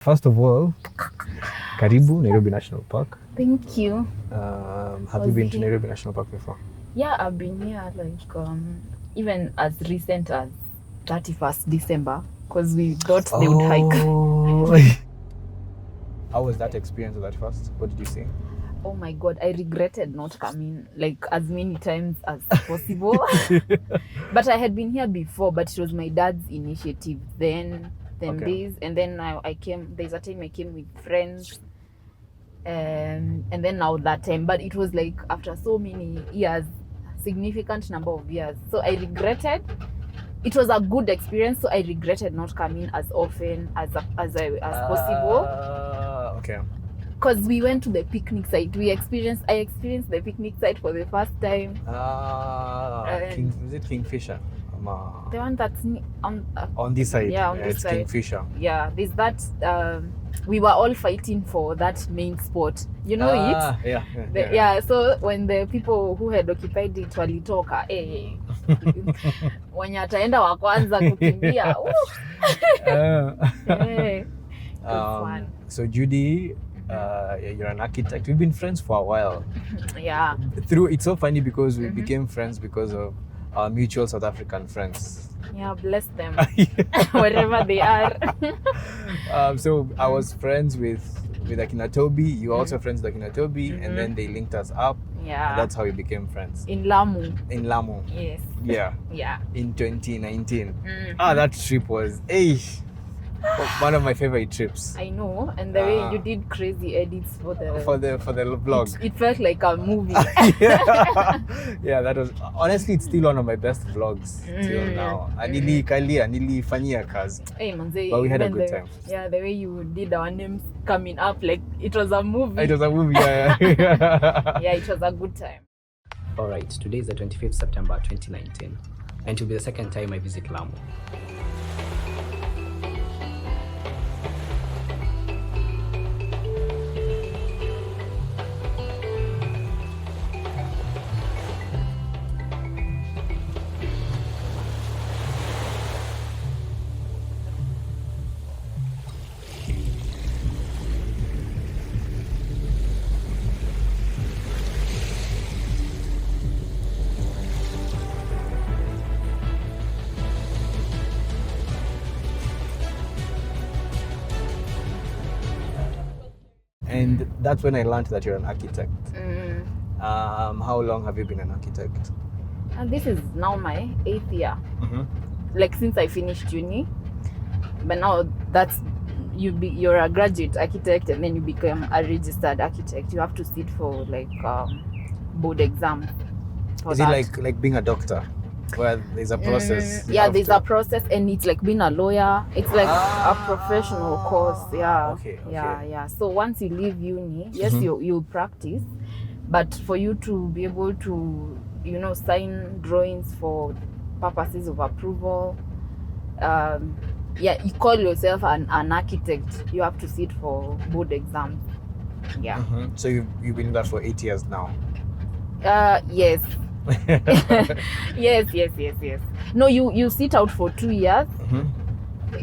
First of all, karibu Nairobi National Park. Thank you. Have you been to Nairobi National Park before? Yeah, I've been here even as recent as 31st December because we thought they would hike. How was that experience at first? What did you see? Oh my God, I regretted not coming like as many times as possible. But I had been here before, but it was my dad's initiative then, days. And then I came, there's a time I came with friends. And then now that time, but it was like after so many years, significant number of years. So I regretted. It was a good experience, so I regretted not coming as often as possible. Okay. Because we went to the picnic site. I experienced the picnic site for the first time. Is it Kingfisher? The one that's on this side. Yeah, on this it's side. Kingfisher. Yeah, there's that. We were all fighting for that main spot. You know it? Yeah. So when the people who had occupied it walitoka, wenye ataenda wa kwanza kukimbia. Fun. So Judy, you're an architect. We've been friends for a while. Yeah. It's so funny because we became friends because of our mutual South African friends. Yeah, bless them. Wherever they are. So I was friends with Akina Toby. You were also friends with Akina Toby, and then they linked us up. Yeah. And that's how we became friends. In Lamu. Yes. Yeah. In 2019. That trip was one of my favorite trips. I know, and the way you did crazy edits for the vlog. It felt like a movie. Yeah, that was honestly, it's still one of my best vlogs till now. Nilifanyia kazi. Hey, manze, but we had a good time. Yeah, the way you did our names coming up, like it was a movie. It was a movie, yeah. Yeah, it was a good time. Alright, today is the 25th September 2019, and it will be the second time I visit Lamu. And that's when I learned that you're an architect. How long have you been an architect? And this is now my 8th year. Like since I finished uni. But now that's you're a graduate architect and then you become a registered architect. You have to sit for like board exam. Is it like being a doctor? Where there's a process. There's a process, and it's like being a lawyer. It's like a professional course. Yeah. Okay. Yeah. So once you leave uni, yes, you'll practice, but for you to be able to, sign drawings for purposes of approval, you call yourself an architect. You have to sit for board exams. Yeah. So you've been there for 8 years now. Yes. Yes. No, you sit out for 2 years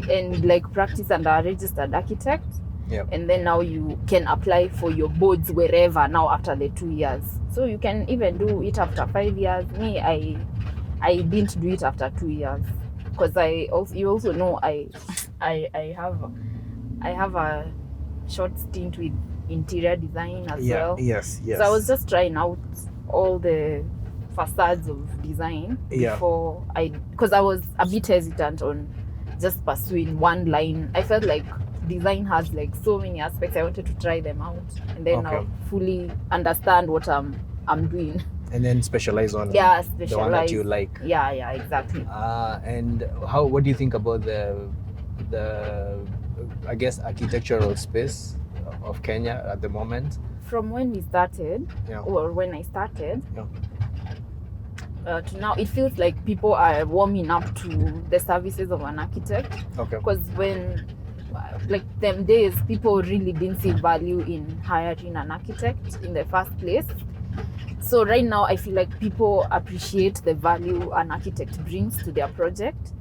and like practice under a registered architect. Yep. And then now you can apply for your boards wherever now after the 2 years. So you can even do it after 5 years. Me, I didn't do it after 2 years because you also know I have a short stint with interior design as well. Yes. So I was just trying out all the facades of design before because I was a bit hesitant on just pursuing one line. I felt like design has like so many aspects. I wanted to try them out and then now fully understand what I'm doing. And then specialize on the one that you like. Yeah, exactly. And what do you think about the I guess architectural space of Kenya at the moment? From when we started, or when I started, to now, it feels like people are warming up to the services of an architect. Okay. Because when, like them days, people really didn't see value in hiring an architect in the first place. So right now, I feel like people appreciate the value an architect brings to their project.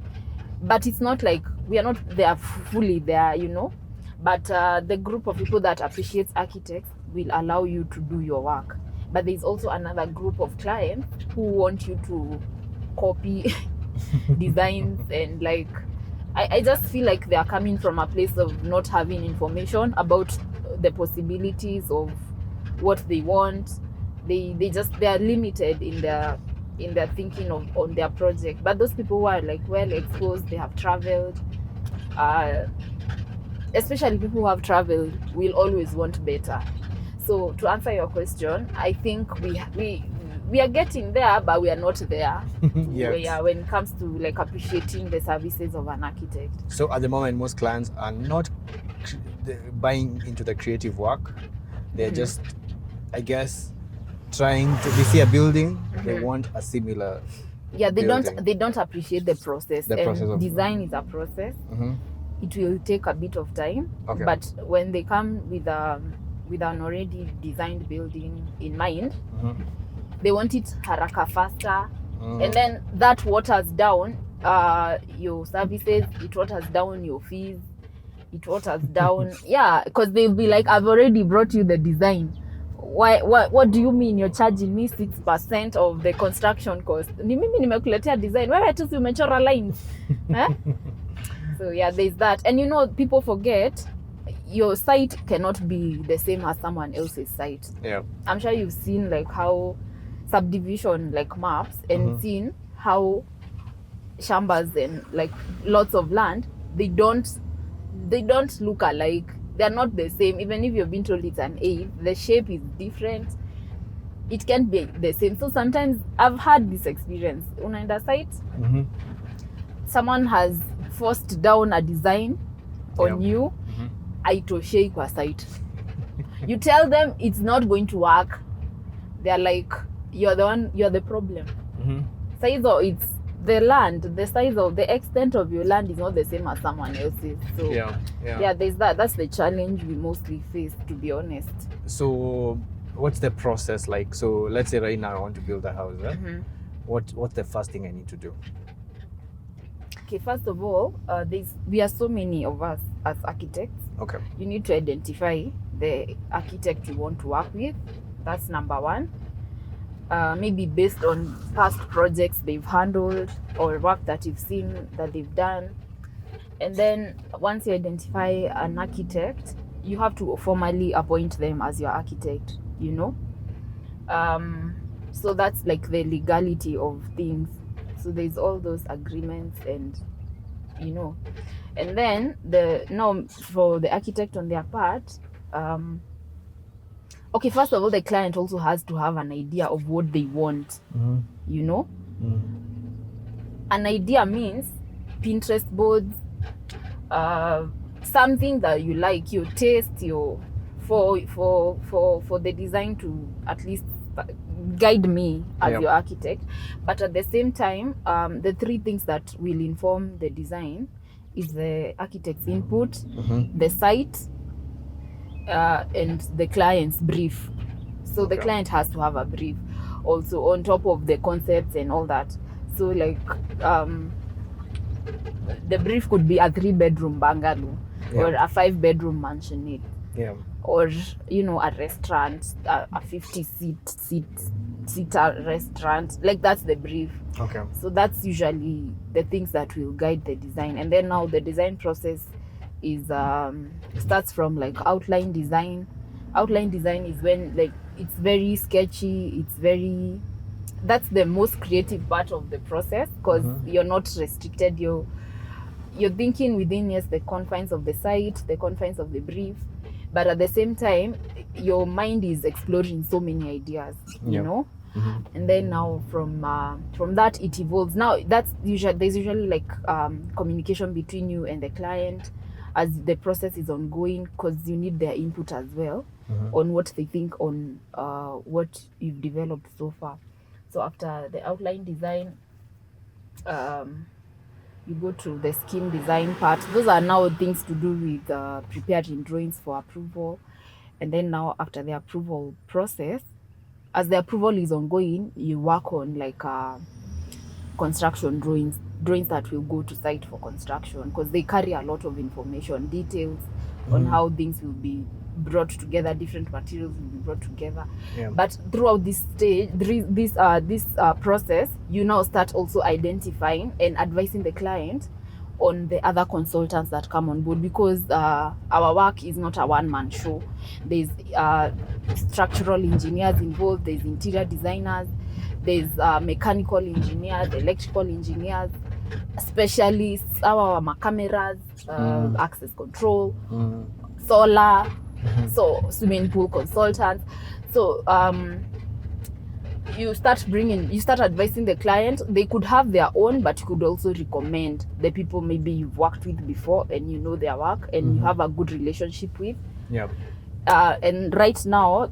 But it's not like we are not there fully there, you know. But the group of people that appreciates architects will allow you to do your work. But there's also another group of clients who want you to copy designs and like I just feel like they are coming from a place of not having information about the possibilities of what they want. They are limited in their thinking on their project. But those people who are like well exposed, they have traveled, especially people who have traveled will always want better. So to answer your question, I think we are getting there, but we are not there. Yes. When it comes to like appreciating the services of an architect. So at the moment, most clients are not buying into the creative work. They're just, I guess, trying to. They see a building, they want a similar. Yeah, they building. don't appreciate the process. The process of design is a process. It will take a bit of time. Okay. But when they come with an already designed building in mind, they want it haraka faster, and then that waters down your services. It waters down your fees. It waters down, yeah, because they'll be like, I've already brought you the design. What do you mean you're charging me 6% of the construction cost? Ni mimi nimekuletea design, wewe tu si umechora lines. So yeah, there's that. And you know, people forget your site cannot be the same as someone else's site. Yeah. I'm sure you've seen like how subdivision like maps and seen how shambas and like lots of land, they don't look alike. They're not the same. Even if you've been told it's an A, the shape is different. It can't be the same. So sometimes I've had this experience. Unaenda site, someone has forced down a design on you, haitoshei kwa site. You tell them it's not going to work. They're like, you're the problem. Size of it's the land, the size of the extent of your land is not the same as someone else's. So yeah, there's that. That's the challenge we mostly face, to be honest. So what's the process like? So let's say right now I want to build a house, right? What's the first thing I need to do? Okay, first of all, we are so many of us as architects. Okay. You need to identify the architect you want to work with. That's number one. Maybe based on past projects they've handled or work that you've seen that they've done. And then once you identify an architect, you have to formally appoint them as your architect, you know. So that's like the legality of things. So there's all those agreements and, you know. And then for the architect on their part, okay, first of all, the client also has to have an idea of what they want, you know. An idea means Pinterest boards, something that you like, your taste, for the design to at least guide me as your architect. But at the same time, the three things that will inform the design is the architect's input, the site, and the client's brief. So the client has to have a brief also on top of the concepts and all that. So like the brief could be a 3-bedroom bungalow or a 5-bedroom mansionette, or you know, a restaurant, a 50-seater restaurant. Like that's the brief. Okay. So that's usually the things that will guide the design. And then now the design process is starts from like outline design. Outline design is when like it's very sketchy, that's the most creative part of the process, because you're not restricted, you're thinking within the confines of the site, the confines of the brief, but at the same time your mind is exploring so many ideas, you know. And then now from that it evolves. Now there's usually like communication between you and the client as the process is ongoing, because you need their input as well on what they think on what you've developed so far. So after the outline design, you go to the scheme design part. Those are now things to do with preparing drawings for approval. And then now after the approval process, as the approval is ongoing, you work on like construction drawings drawings that will go to site for construction, because they carry a lot of information, details on how things will be brought together, different materials will be brought together. Yeah. But throughout this stage, this process, you now start also identifying and advising the client on the other consultants that come on board, because our work is not a one-man show. There's structural engineers involved, there's interior designers, there's mechanical engineers, electrical engineers, specialists, our cameras, access control, solar, so swimming pool consultants. So you start advising the client. They could have their own, but you could also recommend the people maybe you've worked with before and you know their work and you have a good relationship with. Yeah. And right now,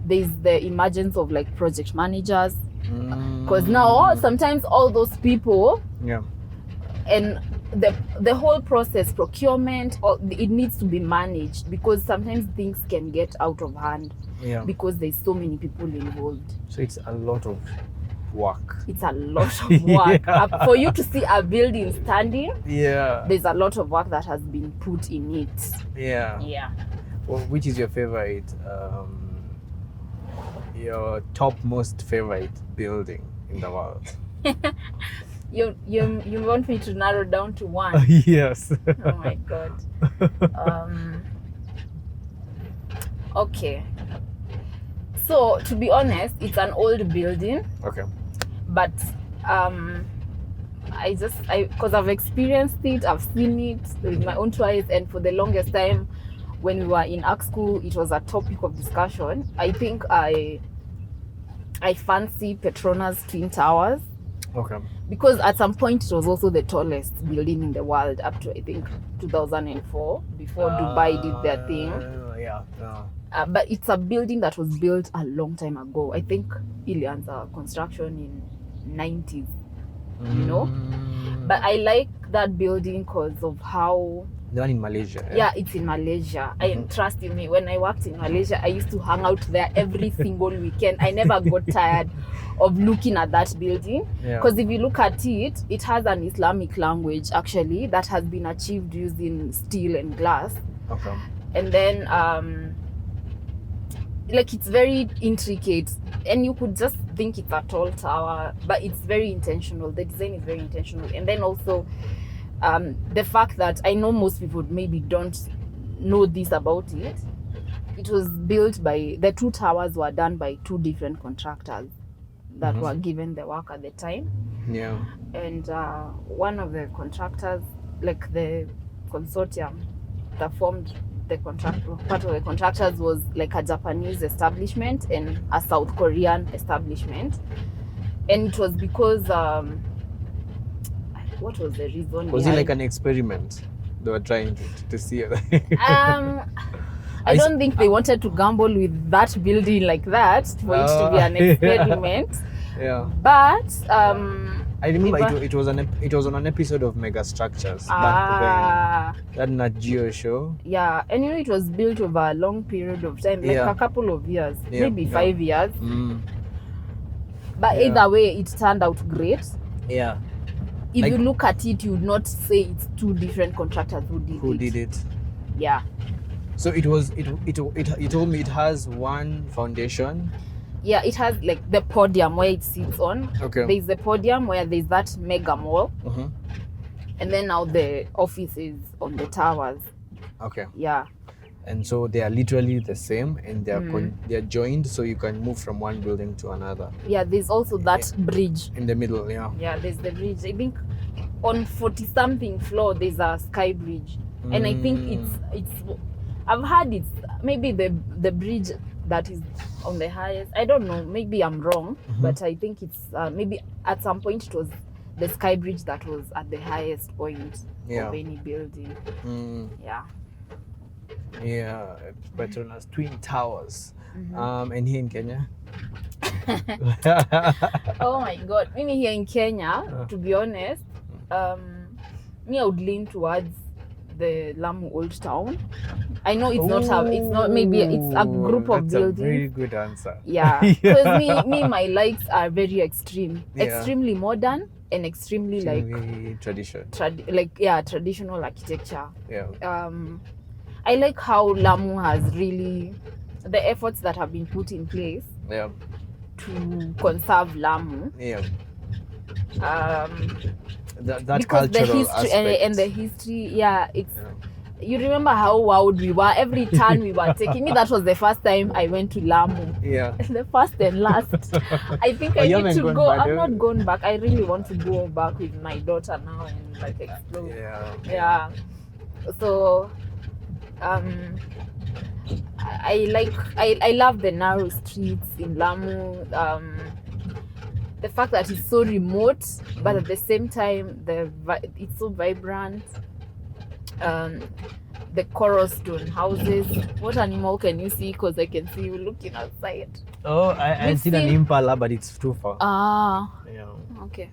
there's the emergence of like project managers, because now sometimes all those people, and the whole process, procurement, it needs to be managed, because sometimes things can get out of hand. Yeah. Because there's so many people involved. So it's a lot of work. It's a lot of work. For you to see a building standing, there's a lot of work that has been put in it. Yeah. Well, which is your favorite, your topmost favorite building in the world? You want me to narrow down to one? Yes. Oh my God. Okay. So to be honest, it's an old building. Okay. But because I've experienced it, I've seen it with my own two eyes, and for the longest time, when we were in art school, it was a topic of discussion. I think I fancy Petronas Twin Towers. Okay. Because at some point it was also the tallest building in the world up to I think 2004, before Dubai did their thing. But it's a building that was built a long time ago. I think ilianza construction in 90s, you know. But I like that building because of how... The one in Malaysia. Yeah, it's in Malaysia. Trust in me, when I worked in Malaysia, I used to hang out there every single weekend. I never got tired of looking at that building. Because if you look at it, it has an Islamic language actually that has been achieved using steel and glass. Okay. And then like it's very intricate, and you could just think it's a tall tower, but it's very intentional. The design is very intentional. And then also the fact that I know most people maybe don't know this about it, it was built by, the two towers were done by two different contractors that were given the work at the time. Yeah. And one of the contractors, like the consortium that formed the contract, part of the contractors was like a Japanese establishment and a South Korean establishment. And it was because what was the reason? Was it like an experiment they were trying to see? I don't think they wanted to gamble with that building like that for it to be an experiment. Yeah. But I remember it was on an episode of Mega Structures back then. That Nat Geo show. Yeah, and you know it was built over a long period of time, like a couple of years, maybe 5 years. But either way, it turned out great. Yeah. If you look at it, you would not say it's two different contractors who did it. Yeah. So it told me it has one foundation. Yeah, it has like the podium where it sits on. Okay. There's the podium where there's that mega mall. And then now the office is on the towers. Okay. Yeah. And so they are literally the same, and they're joined, so you can move from one building to another. Yeah, there's also that bridge in the middle. Yeah. Yeah, there's the bridge. I think on 40-something floor there's a sky bridge, and I think it's. I've heard it's maybe the bridge that is on the highest. I don't know. Maybe I'm wrong, but I think it's maybe at some point it was the sky bridge that was at the highest point of any building. Yeah. Yeah, Petronas Twin Towers. And here in Kenya? Oh my God. Maybe here in Kenya, to be honest, me I would lean towards the Lamu Old Town. I know it's maybe it's a group of buildings. That's a very good answer. Yeah, because me my likes are very extreme, extremely modern, and extremely like tradition. traditional architecture. Yeah. I like how Lamu has really the efforts that have been put in place Yeah. to conserve Lamu. Yeah. That Because the cultural history aspect. and the history, it's. You remember how wild we were every turn we were taking. Me, that was the first time I went to Lamu. Yeah. The first and last. I think I you need haven't to gone go. back, I'm have not you? going back. I really want to go back with my daughter now and like explore. Yeah. So, I love the narrow streets in Lamu. The fact that it's so remote, but at the same time, it's so vibrant. The coral stone houses. What animal can you see? Because I can see you looking outside. Oh, I've seen an impala, but it's too far. Yeah. Okay.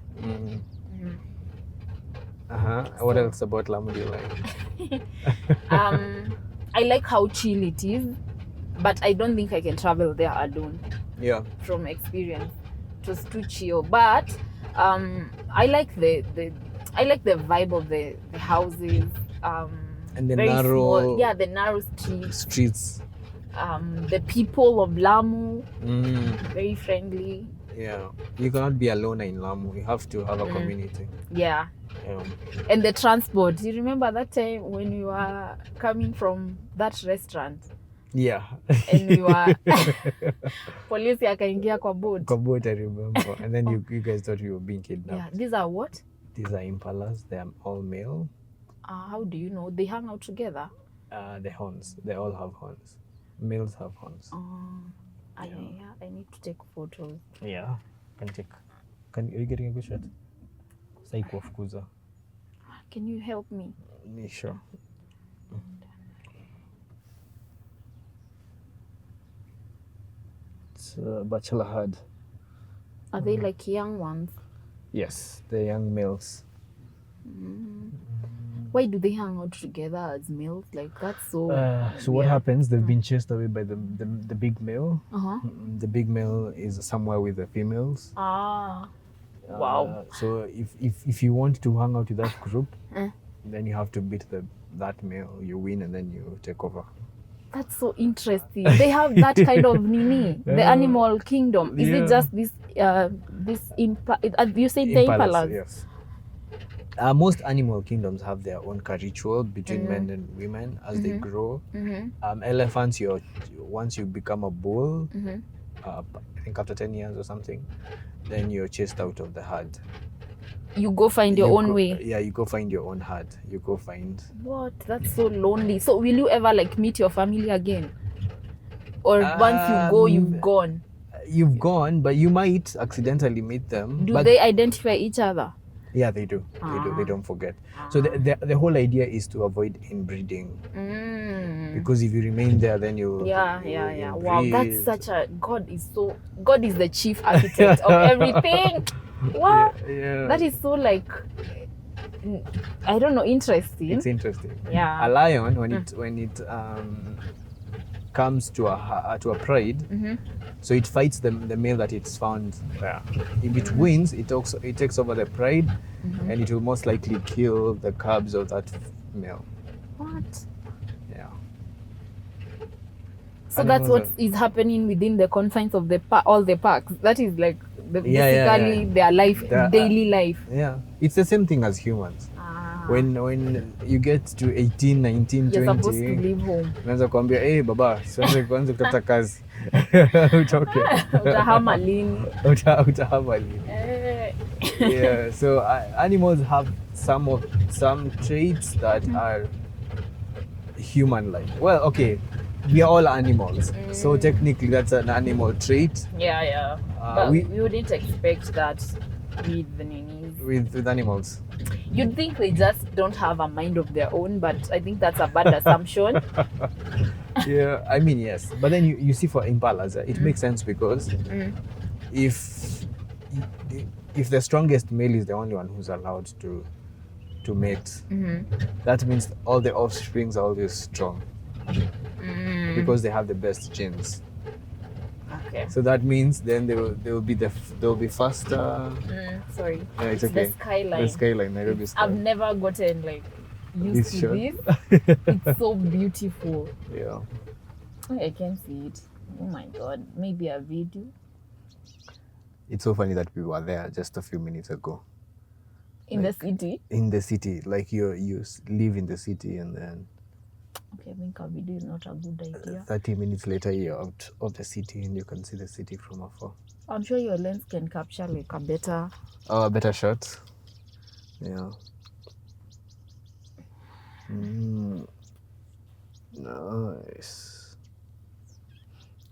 What else about Lamu do you like? I like how chill it is, but I don't think I can travel there alone. Yeah. From experience, it was too chill. But I like the vibe of the houses. And the very narrow small, the narrow streets. The people of Lamu, very friendly. Yeah, you cannot be alone in Lamu. You have to have a community. Yeah. And the transport. You remember that time when you were coming from that restaurant? Yeah. And we were police akaingia kwa boat. Kwa boat, I remember. And then you guys thought you were being kidnapped. Yeah. These are what? These are impalas. They are all male. How do you know? They hang out together? The horns. They all have horns. Males have horns. I need to take photos. Yeah. Are you getting a good shot? Psycho of Kuza. Can you help me? Sure. It's bachelor herd. Are they like young ones? Yes, they're young males. Why do they hang out together as males? Like that's so. So what happens? They've been chased away by the big male. The big male is somewhere with the females. Wow. So if you want to hang out with that group, then you have to beat that male. You win, and then you take over. That's so interesting. They have that kind of nini, the animal kingdom. Is it just this you say the impalas? Yes. Most animal kingdoms have their own ritual between men and women as they grow. Elephants, once you become a bull, I think after 10 years or something, then you're chased out of the herd. You go find your own way. Yeah, you go find your own herd. You go find. What? That's so lonely. So will you ever like meet your family again? Or once you go, you've gone? You've gone, but you might accidentally meet them. Do they identify each other? Yeah, they do. They do. They don't forget. So the whole idea is to avoid inbreeding. Because if you remain there, then you. Yeah. Wow, that's such a God is the chief architect of everything. Wow. Yeah. That is so like, I don't know, interesting. It's interesting. Yeah. A lion when it comes to a pride, so it fights the male that it's found there. If it wins, it takes over the pride, and it will most likely kill the cubs of that male. What? Yeah. So that's what is happening within the confines of all the parks. That is like basically their life, daily life. Yeah, it's the same thing as humans. When you get to 18, 19, you're 20, supposed to leave home. Unaanza kuambia, hey baba, sianze kuanza kutafuta kazi. Utoke. Utahama lini. Utahama lini. Yeah, so animals have some traits that are human-like. Well, okay, we are all animals, so technically that's an animal trait. Yeah. But we wouldn't expect that with the ninis. With animals. You'd think they just don't have a mind of their own, but I think that's a bad assumption. Yeah, I mean, yes. But then you see for impalas, it makes sense because if the strongest male is the only one who's allowed to mate, that means all the offsprings are always strong because they have the best genes. Okay. So that means then they will be faster. Sorry. Yeah, it's The okay. skyline. The skyline, Nairobi I've skyline. never gotten like used This to shot. this. It's so beautiful. Yeah. I can see it. Oh my god. Maybe a video. It's so funny that we were there just a few minutes ago. In the city. In the city, like you live in the city, and then Okay, I think a video is not a good idea. 30 minutes later you're out of the city and you can see the city from afar. I'm sure your lens can capture like a better. Oh, a better shot. Yeah. Nice.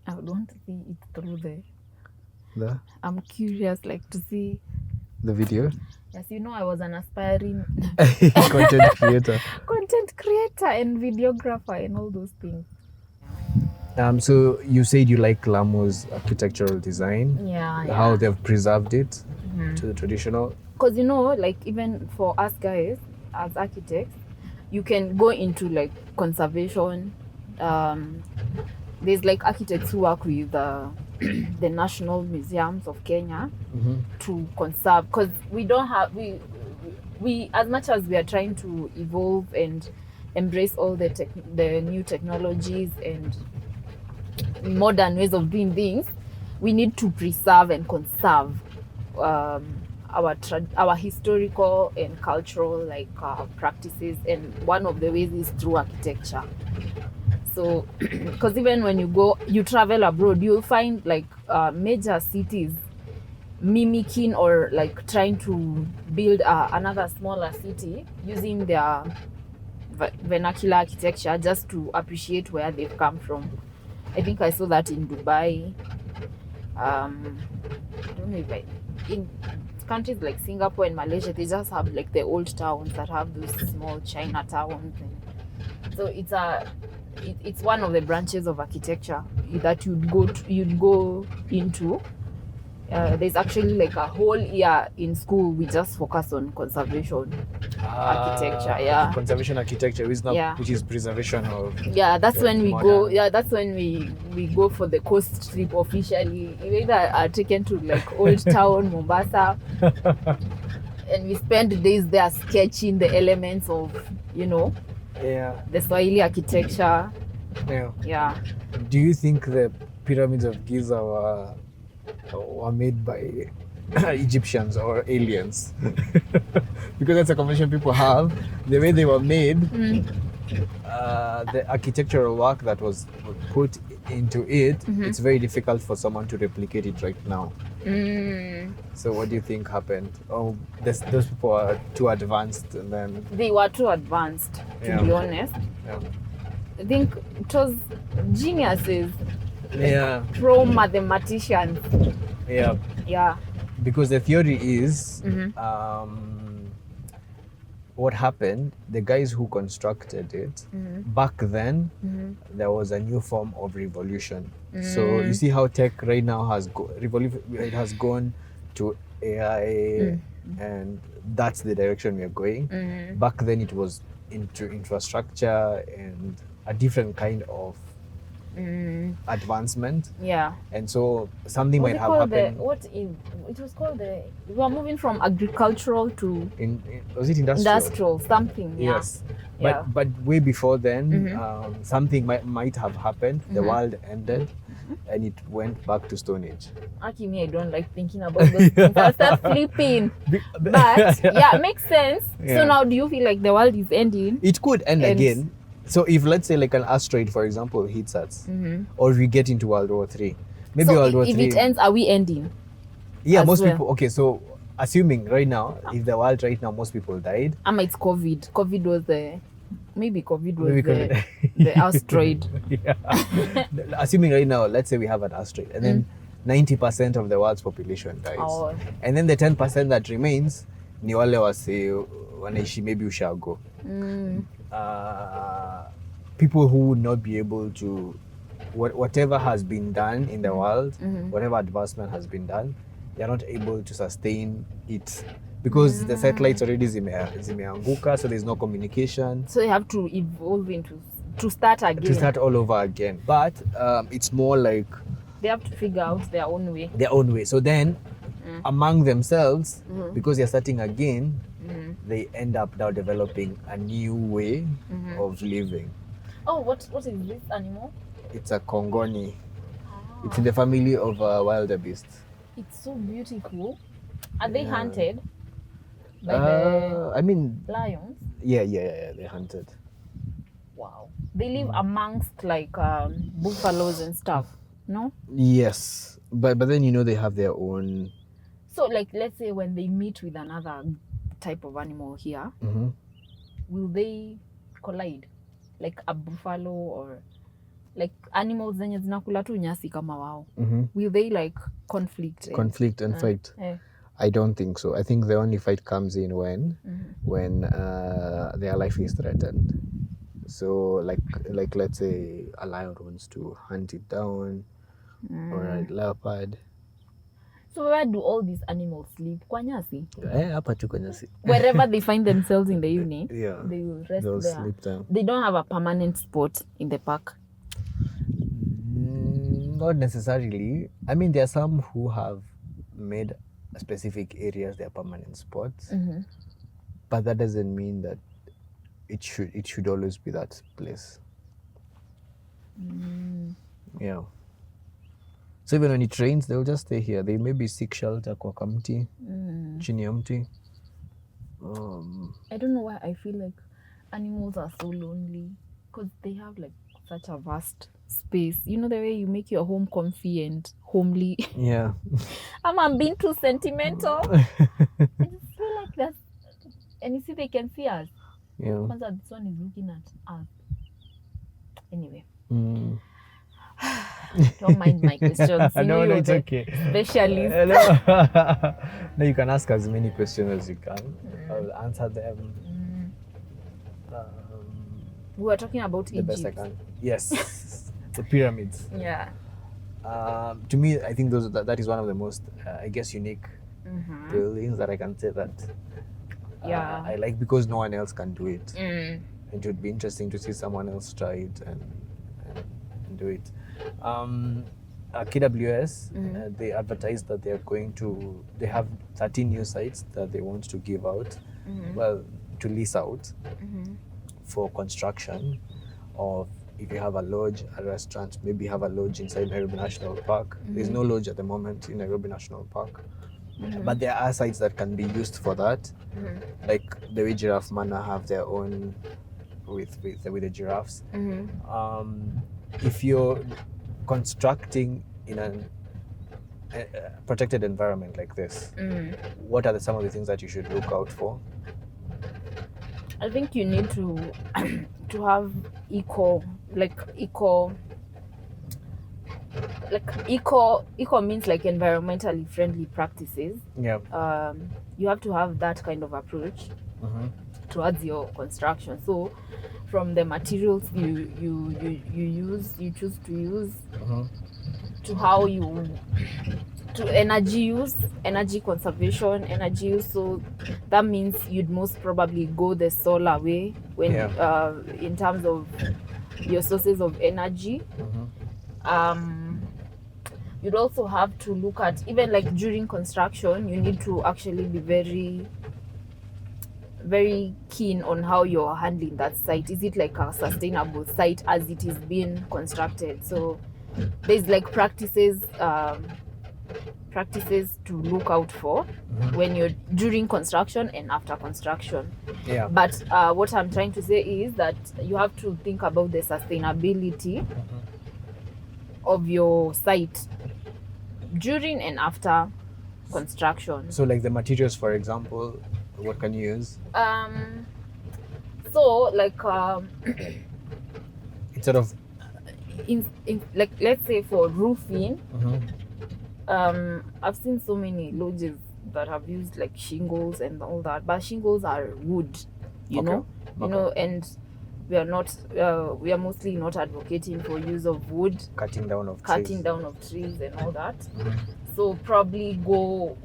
I would want to see it through The I'm curious, like to see. video. Yes, you know, I was an aspiring Content creator. content creator and videographer and all those things. So you said you like Lamu's architectural design. Yeah. How they've preserved it to the traditional. Because you know, like even for us guys as architects, you can go into like conservation. There's like architects who work with the national museums of Kenya to conserve, because we don't have we as much as we are trying to evolve and embrace all the new technologies and modern ways of doing things, we need to preserve and conserve our historical and cultural practices, and one of the ways is through architecture. So because even when you travel abroad, you'll find like major cities mimicking or like trying to build another smaller city using their vernacular architecture just to appreciate where they've come from. I think I saw that in Dubai. I don't know if in countries like Singapore and Malaysia, they just have like the old towns that have those small China towns. So it's one of the branches of architecture that you'd go into. There's actually like a whole year in school we just focus on conservation architecture. Yeah, Conservation architecture is not, Yeah. which is preservation of. yeah. That's when we modern. go. Yeah, that's when we go for the coast trip officially. We either are taken to like Old Town, Mombasa, and we spend days there sketching the elements of the Swahili architecture. Yeah. Do you think the pyramids of Giza were made by Egyptians or aliens? Because that's a conversation people have. The way they were made, the architectural work that was put into it, it's very difficult for someone to replicate it right now. So what do you think happened? Oh, those people are too advanced, and then They were too advanced, to be honest. Yeah. I think it was geniuses, Yeah. pro mathematicians. Yeah. Yeah. Because the theory is, what happened, the guys who constructed it, back then, there was a new form of revolution. So you see how tech right now has it has gone to AI, and that's the direction we are going. Back then it was into infrastructure and a different kind of advancement. Yeah. And so something might have happened. It was called we were moving from agricultural to Was it industrial? industrial something. Yeah. Yes. Yeah. But way before then, something might have happened. The world ended, and it went back to Stone Age. Actually, me, I don't like thinking about those things. I'll start flipping. But yeah, it makes sense. Yeah. So now, do you feel like the world is ending? It could end again. So if, let's say, like an asteroid, for example, hits us, or we get into World War III, maybe so World War if III. it ends, are we ending? Yeah, as most well? people. Okay, so assuming right now, if the world right now, most people died. It's COVID. COVID was the Maybe the asteroid. Yeah. Assuming right now, let's say we have an asteroid, and then 90% of the world's population dies, and then the 10% that remains, ni wale wase wanaishi maybe ushago. People who would not be able to, whatever has been done in the world, whatever advancement has been done, they're not able to sustain it because the satellites already zimeanguka, so there's no communication. So you have to evolve to start again. To start all over again. But it's more like They have to figure out their own way. So then, among themselves, because they're starting again, they end up now developing a new way of living. Oh, what is this animal? It's a Kongoni. It's in the family of wildebeest. It's so beautiful. Are they hunted by the lions? Yeah, they're hunted. Wow. They live amongst like buffaloes and stuff, no? Yes, but then they have their own. So like, let's say when they meet with another type of animal here, will they collide? Like a buffalo or like animals zenye zinakula tu nyasi kama wao. Will they like conflict and fight? I don't think so. I think the only fight comes in when their life is threatened. So like let's say a lion wants to hunt it down or a leopard. So where do all these animals sleep? Kwa nyasi? Hapa tu kwa nyasi. Wherever they find themselves in the evening, they will rest they'll there. sleep down. They don't have a permanent spot in the park? Not necessarily. I mean, there are some who have made specific areas their permanent spots, but that doesn't mean that it should always be that place. Yeah. So even when it rains, they'll just stay here. They maybe seek shelter kwa kamti, chini ya mti. I don't know why I feel like animals are so lonely because they have like such a vast space. You know the way you make your home comfy and homely. Yeah. I'm being too sentimental. I just feel like that's, and you see they can see us. Yeah. This one is looking at us. Anyway. Don't mind my questions. No, it's okay. Specialist. No, you can ask as many questions as you can. I'll answer them. We were talking about the Egypt. best I can. Yes, the pyramids. Yeah. To me, I think that is one of the most, I guess, unique buildings that I can say that I like because no one else can do it. It would be interesting to see someone else try it and do it. KWS, they advertised that they have 13 new sites that they want to give out, to lease out for construction of, if you have a lodge, a restaurant, maybe have a lodge inside Nairobi National Park. There's no lodge at the moment in Nairobi National Park, but there are sites that can be used for that, like the way Giraffe Manor have their own with the giraffes. If you're constructing in a protected environment like this, what are some of the things that you should look out for? I think you need to have eco means like environmentally friendly practices. Yeah. You have to have that kind of approach towards your construction. So from the materials you choose to use, to how you to energy conservation, energy use. So that means you'd most probably go the solar way when in terms of your sources of energy. You'd also have to look at, even like during construction, you need to actually be very, very keen on how you're handling that site. Is it like a sustainable site as it is being constructed? So there's like practices to look out for when you're during construction and after construction. Yeah. But what I'm trying to say is that you have to think about the sustainability of your site during and after construction. So like the materials, for example, what can you use? So like instead of in like, let's say for roofing, I've seen so many lodges that have used like shingles and all that, but shingles are wood, you know, and we are mostly not advocating for use of wood, cutting down of trees and all that. So probably go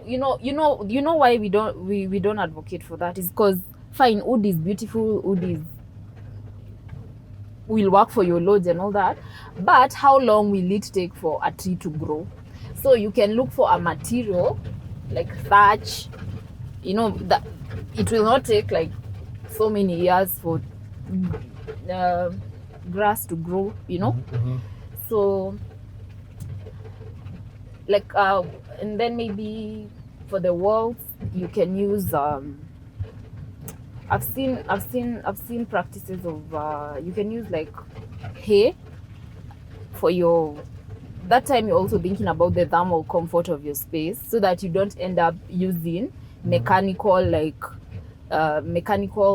you know why we don't advocate for that is because fine, wood is beautiful, wood will work for your lodge and all that. But how long will it take for a tree to grow? So you can look for a material like thatch, that it will not take like so many years for grass to grow, So like and then maybe for the walls you can use I've seen practices of you can use like hay for your. That time you're also thinking about the thermal comfort of your space, so that you don't end up using mechanical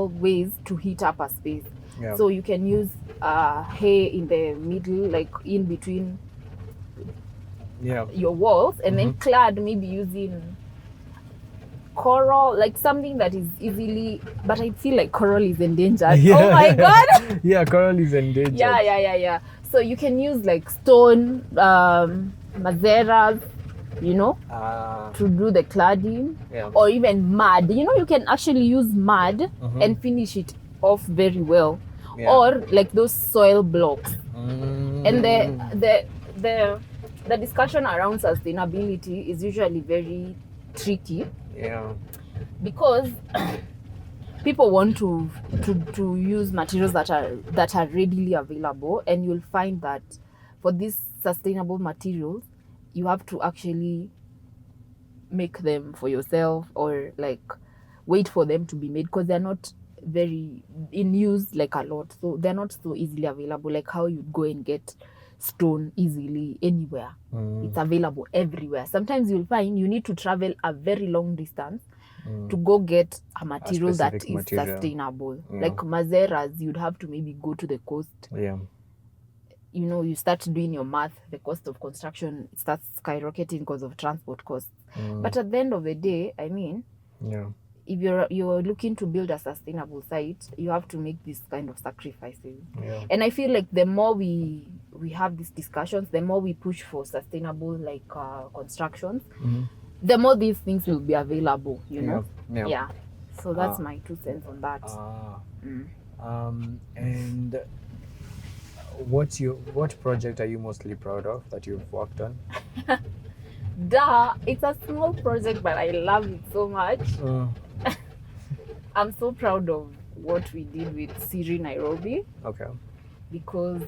ways to heat up a space. Yeah. So you can use hay in the middle, like in between your walls, and then clad maybe using coral, like something that is easily, but I feel like coral is endangered. Yeah. Oh my god. Yeah, coral is endangered. Yeah. So you can use like stone, maderas, to do the cladding, or even mud. You can actually use mud and finish it off very well, or like those soil blocks. And the discussion around sustainability is usually very tricky. Yeah. Because people want to use materials that are readily available, and you'll find that for these sustainable materials you have to actually make them for yourself, or like wait for them to be made, because they're not very in use like a lot, so they're not so easily available like how you'd go and get stone easily anywhere. It's available everywhere. Sometimes you'll find you need to travel a very long distance to go get a material that is sustainable. Like mazeras, you'd have to maybe go to the coast. You start doing your math, the cost of construction starts skyrocketing because of transport costs. But at the end of the day, I mean, if you're looking to build a sustainable site, you have to make these kind of sacrifices. And I feel like the more we have these discussions, the more we push for sustainable like constructions, the more these things will be available, Yeah. So that's my 2 cents on that. And what project are you mostly proud of that you've worked on? It's a small project, but I love it so much. I'm so proud of what we did with Siri Nairobi. Okay. Because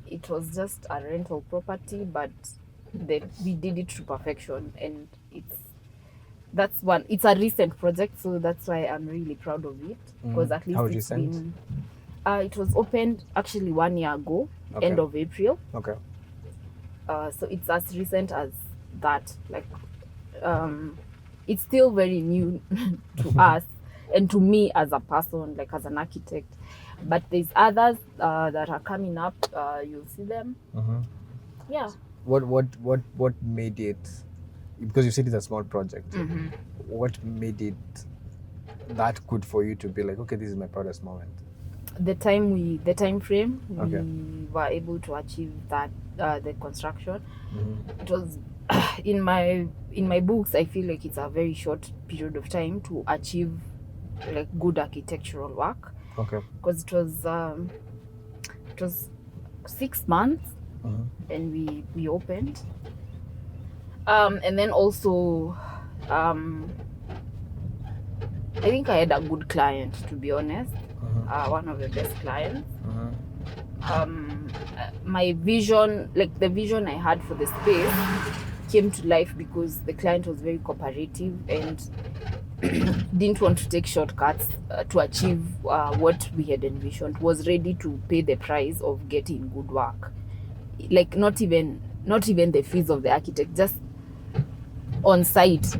it was just a rental property, but we did it to perfection, and it's a recent project, so that's why I'm really proud of it, because at least it's been it was opened actually 1 year ago, end of April. Okay. So it's as recent as that. Like it's still very new to us and to me as a person, like as an architect, but there's others that are coming up. You'll see them. Yeah. What made it, because you said it's a small project, what made it that good for you to be like, okay, this is my proudest moment? The time frame we were able to achieve that, the construction. It was in my books, I feel like it's a very short period of time to achieve like good architectural work. Okay. Because it was 6 months, and we opened. And then also, I think I had a good client, to be honest. One of the best clients. My vision, like the vision I had for the space, came to life because the client was very cooperative and didn't want to take shortcuts to achieve what we had envisioned. Was ready to pay the price of getting good work, like not even the fees of the architect, just on site,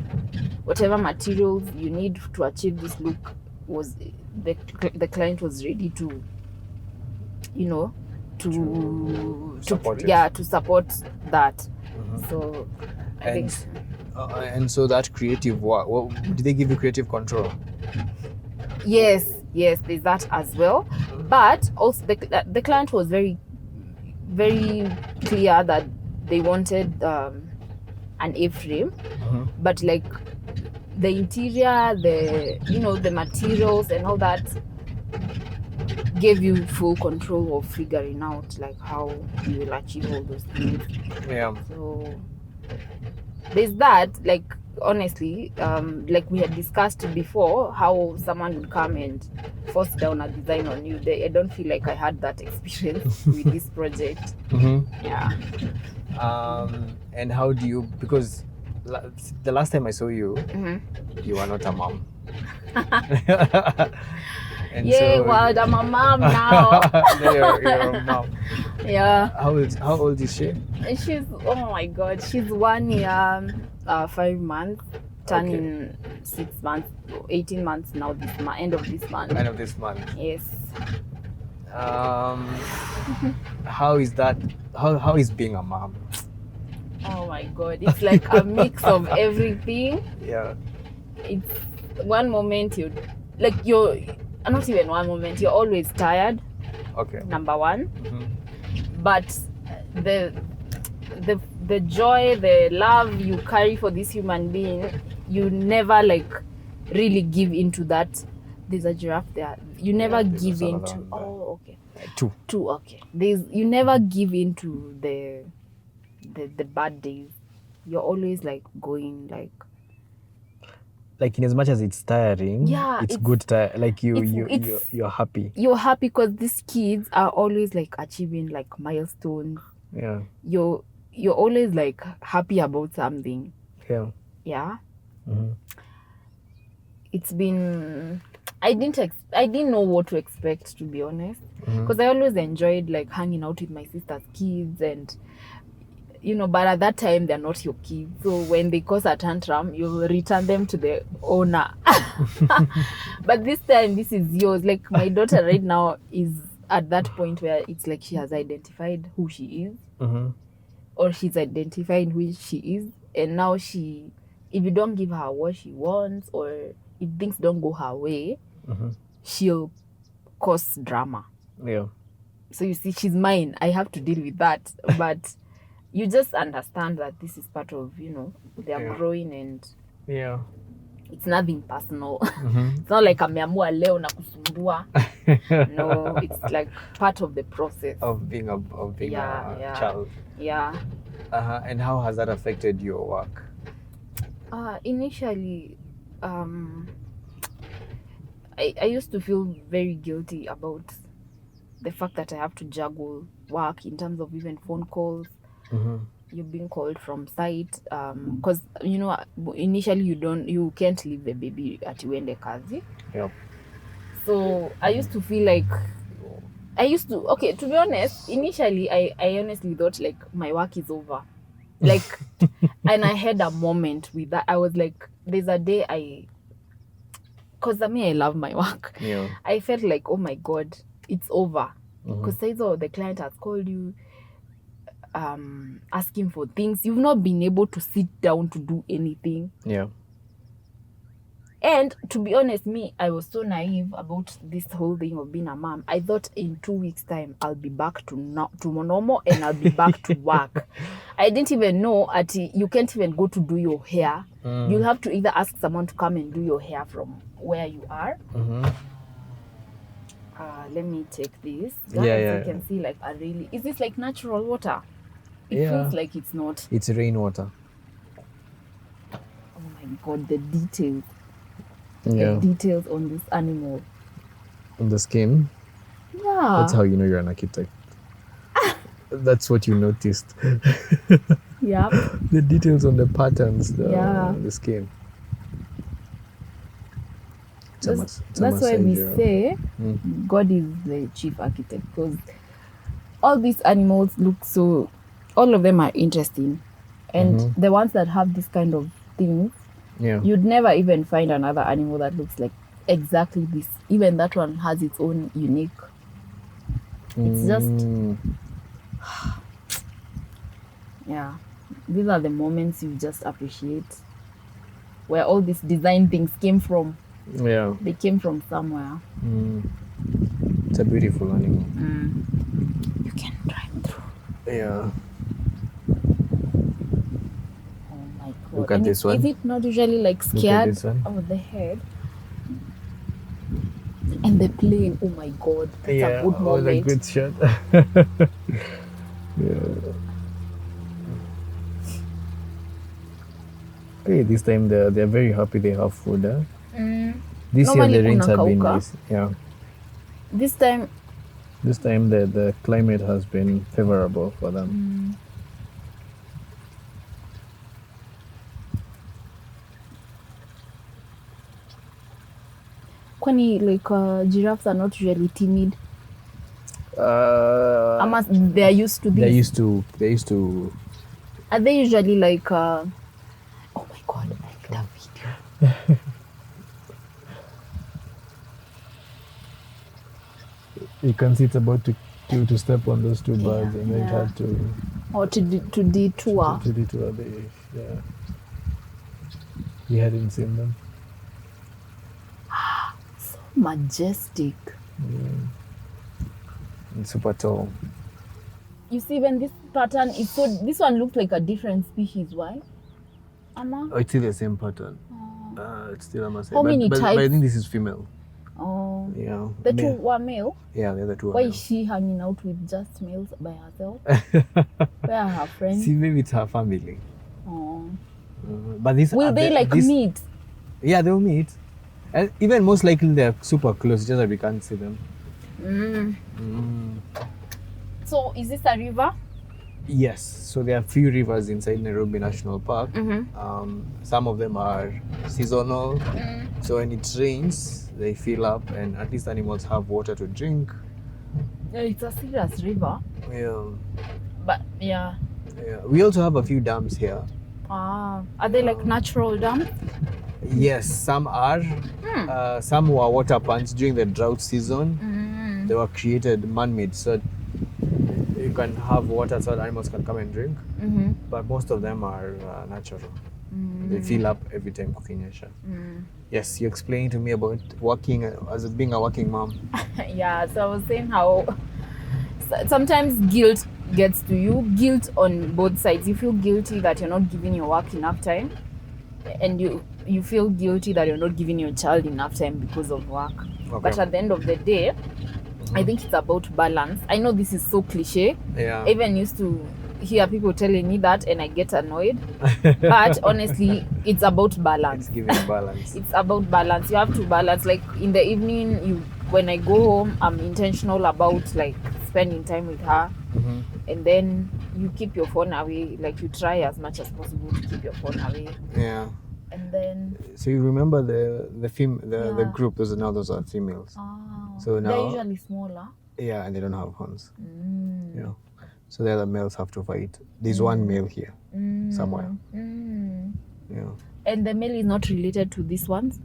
whatever materials you need to achieve this look, was the client was ready to support that. So I think. And so that creative work, did they give you creative control? Yes, there's that as well. But also the client was very, very clear that they wanted an A-frame, but like the interior, the materials and all that, gave you full control of figuring out like how you will achieve all those things. Yeah. So there's that, like honestly, like we had discussed before, how someone would come and force down a design on you. I don't feel like I had that experience with this project. Yeah. And how do you, because the last time I saw you, you were not a mom. And yeah, so, well, I'm a mom now. you're a mom. Yeah. How old is she? She's, oh my god, she's 1 year, 5 months, turning 6 months, 18 months now, this end of this month. End of this month. Yes. How is that? How is being a mom? Oh my god, it's like a mix of everything. Yeah. It's one moment you're not even one moment, you're always tired. Okay. Number one. But the joy, the love you carry for this human being, you never like really give into that. There's a giraffe there. You never give into. Oh, okay. Two. Okay. You never give into the bad days. You're always like going like in as much as it's tiring. Yeah, it's good. Like you're happy. You're happy because these kids are always like achieving like milestones. Yeah. You're always like happy about something. Yeah. Yeah. It's been. I didn't know what to expect, to be honest, because I always enjoyed like hanging out with my sister's kids, and but at that time they're not your kids, so when they cause a tantrum, you return them to the owner. But this time, this is yours. Like my daughter right now is at that point where it's like she has identified who she is, or she's identified who she is, and now if you don't give her what she wants, or if things don't go her way, she'll cause drama. Yeah. So you see, she's mine. I have to deal with that. But you just understand that this is part of, they are growing, and it's nothing personal. It's not like ameamua leo na kusumbua. No, it's like part of the process of being a child. Yeah. And how has that affected your work? Initially, I used to feel very guilty about the fact that I have to juggle work in terms of even phone calls. You're being called from site, because initially you can't leave the baby at uende kazi. Yep. So I used to feel like to be honest, initially I honestly thought like my work is over, like and I had a moment with that. I was like, there's a day because I love my work. Yeah. I felt like, oh my god, it's over, because the client has called you, asking for things. You've not been able to sit down to do anything. Yeah. And to be honest, I was so naive about this whole thing of being a mom. I thought in 2 weeks' time I'll be back to normal, and I'll be back to work. I didn't even know you can't even go to do your hair. You'll have to either ask someone to come and do your hair from where you are. Let me take this. Guys, you can see like is this like natural water? It feels like it's not. It's rainwater. Oh my god, the details. Yeah. The details on this animal. On the skin? Yeah. That's how you know you're an architect. That's what you noticed. Yeah. The details on the patterns, the skin. That's why we say God is the chief architect, because all these animals look so, all of them are interesting, and the ones that have this kind of things, you'd never even find another animal that looks like exactly this. Even that one has its own unique. It's just yeah, these are the moments you just appreciate, where all these design things came from. Yeah, they came from somewhere. It's a beautiful animal. You can drive through. Yeah. Oh my god. Look at this one. Is it not usually like scared of the head? And the plane, oh my god, that's a good was a moment. good shot. Yeah. Hey, this time they're very happy they have food. Huh? This Normally year the rains have been kunakauka. nice. Yeah. This time, This time the climate has been favorable for them. kwani like giraffes are not really timid. They are used to this. They're used to. Are they usually like? Oh my god, I like that video. You can see it's about to step on those two birds, and they had to. Or to detour. To detour. We hadn't seen them. So majestic. And super tall. You see, when this pattern is so, this one looked like a different species. Why? Ama? Oh, it's still the same pattern. It's still, I must say. How many but I types? think this is female. Oh. Yeah. The two were male. Yeah, the other two are Why male. is she hanging out with just males by herself? Where are her friends? See, maybe it's her family. Oh. But this Will they meet? Yeah, they'll meet. And even most likely they're super close, just that we can't see them. So is this a river? Yes. So there are few rivers inside Nairobi National Park. Some of them are seasonal. So when it rains, they fill up, and at least animals have water to drink. Yeah, it's a serious river. Yeah. But yeah. We also have a few dams here. Are they like natural dams? Yes, some are. Some were water ponds during the drought season. They were created man-made, so you can have water so that animals can come and drink. But most of them are natural. They fill up every time kukinyesha. Yes, you explained to me about working as being a working mom. Yeah, so I was saying how sometimes guilt gets to you. Guilt on both sides. You feel guilty that you're not giving your work enough time, and you feel guilty that you're not giving your child enough time because of work. Okay. But at the end of the day, I think it's about balance. I know this is so cliche. Yeah. I even used to hear people telling me that, and I get annoyed. But honestly, it's about balance. It's giving balance. It's about balance. You have to balance. Like in the evening, when I go home, I'm intentional about like spending time with her. And then you keep your phone away. Like you try as much as possible to keep your phone away. Yeah. And then. So you remember the group? Those are females. Oh. So now they're usually smaller. Yeah, and they don't have horns. Yeah. So the other males have to fight. There's one male here somewhere. Yeah. And the male is not related to these ones?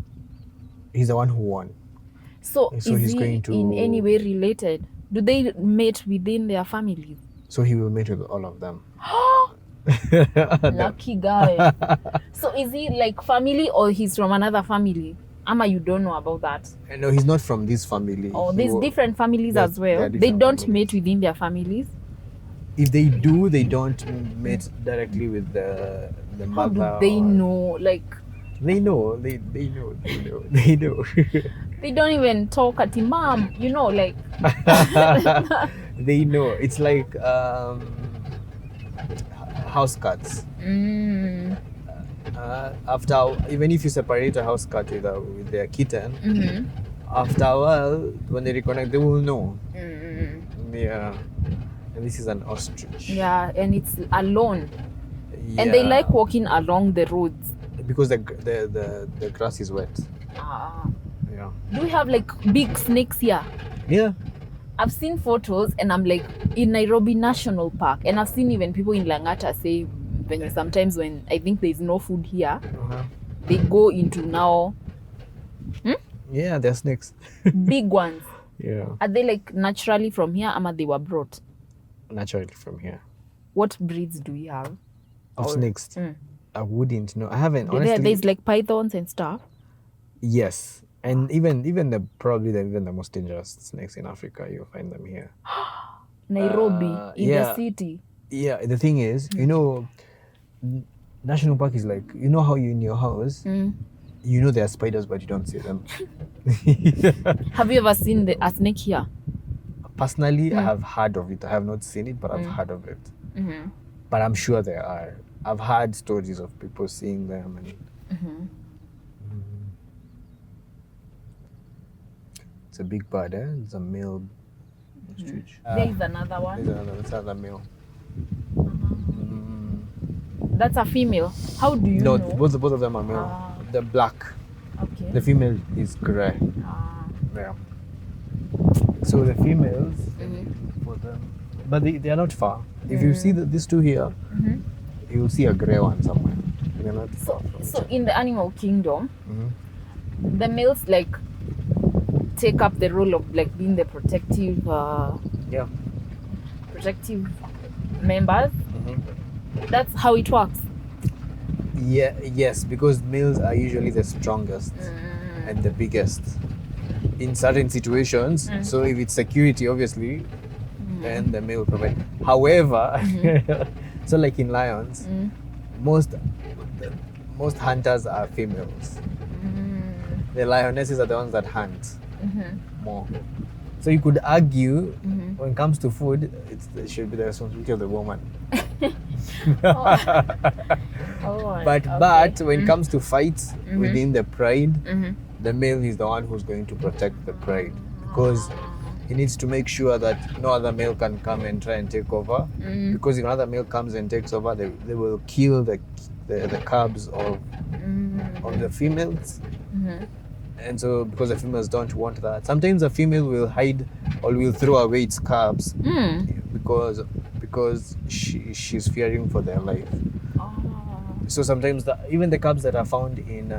He's the one who won. So he's is he going to in any way related? Do they mate within their families? So he will mate with all of them. Lucky guy. So is he like family or he's from another family? Ama, you don't know about that? No, he's not from this family. Oh, there's different families as well. They don't mate within their families? If they do, they don't mate directly with the mother. How do they know? Like they know. They know. They don't even talk at him, mom. You know, like they know. It's like house cats. After, even if you separate a house cat with their kitten, after a while, when they reconnect, they will know. Yeah. And this is an ostrich. Yeah, and it's alone. Yeah. And they like walking along the roads. Because the grass is wet. Yeah. Do we have like big snakes here? Yeah. I've seen photos and I'm like in Nairobi National Park, and I've seen even people in Langata say sometimes when I think there's no food here, they go into now. Yeah, they're snakes. Big ones. Yeah. Are they like naturally from here, or they were brought? Naturally from here. What breeds do we have? Of snakes? I wouldn't know. I haven't, honestly. There's like pythons and stuff? Yes. And even the most dangerous snakes in Africa, you'll find them here. Nairobi, in the city. Yeah, the thing is, National Park is like, how you in your house, You know there are spiders, but you don't see them. Have you ever seen a snake here? Personally, I have heard of it. I have not seen it, but I've heard of it. Mm-hmm. But I'm sure there are. I've heard stories of people seeing them. And it's a big bird, eh? It's a male ostrich. There is another one. There's another male. That's a female. How do you No, know? both of them are male. They're black. Okay. The female is grey. Yeah. So the females, for them, but they are not far. If you see these two here, you'll see a grey one somewhere. They're not far. So in the animal kingdom, the males like take up the role of like being the protective members. That's how it works. Yes, because males are usually the strongest and the biggest in certain situations. So if it's security, obviously, then the male provide. However, so like in lions, most hunters are females. The lionesses are the ones that hunt more. So you could argue when it comes to food, it should be the responsibility of the woman. But when it comes to fights within the pride, the male is the one who's going to protect the pride, because he needs to make sure that no other male can come and try and take over. Because if another male comes and takes over, they will kill the cubs of the females. And so because the females don't want that, sometimes a female will hide or will throw away its cubs because she's fearing for their life. So sometimes even the cubs that are found in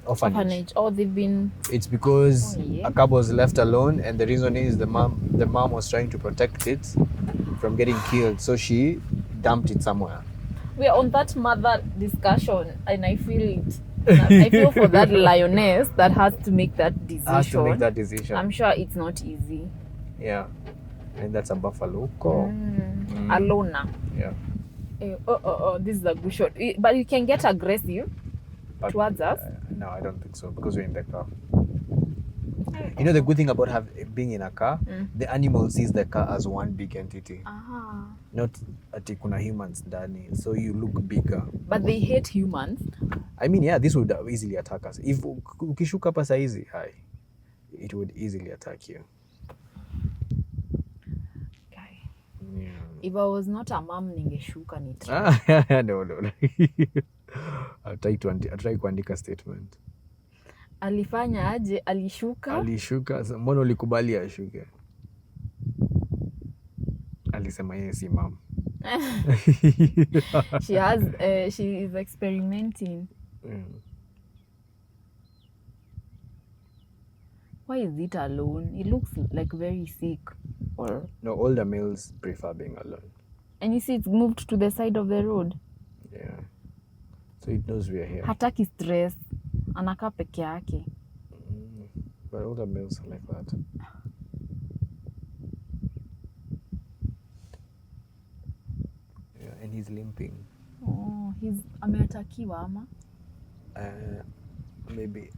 orphanage, they've been. It's because a cub was left alone, and the reason is the mom was trying to protect it from getting killed, so she dumped it somewhere. We are on that mother discussion, and I feel it. I feel for that lioness that has to make that decision. I'm sure it's not easy. Yeah, and that's a buffalo. Alona. Yeah. This is a good shot. But you can get aggressive towards us. No, I don't think so, because we're in the car. You know the good thing about being in a car, the animal sees the car as one big entity. Not ati kuna humans ndani, so you look bigger. But they hate humans. I mean, yeah, this would easily attack us. If ukishuka hapa saizi, it would easily attack you. Okay. Yeah. If I was not a mom, ningeshuka ni No. I'll try kuandika statement. Alifanya aje? Alishuka. Mbona ulikubali ashuke? Alisema yeye si mom. She is experimenting. Why is it alone? It looks like very sick. Or no, older males prefer being alone. And you see it's moved to the side of the road. Yeah. So it knows we are here. Hataki stress. Anakaa peke yake. But older males are like that. Yeah, and he's limping. Oh, he's ameatakiwa ama? Maybe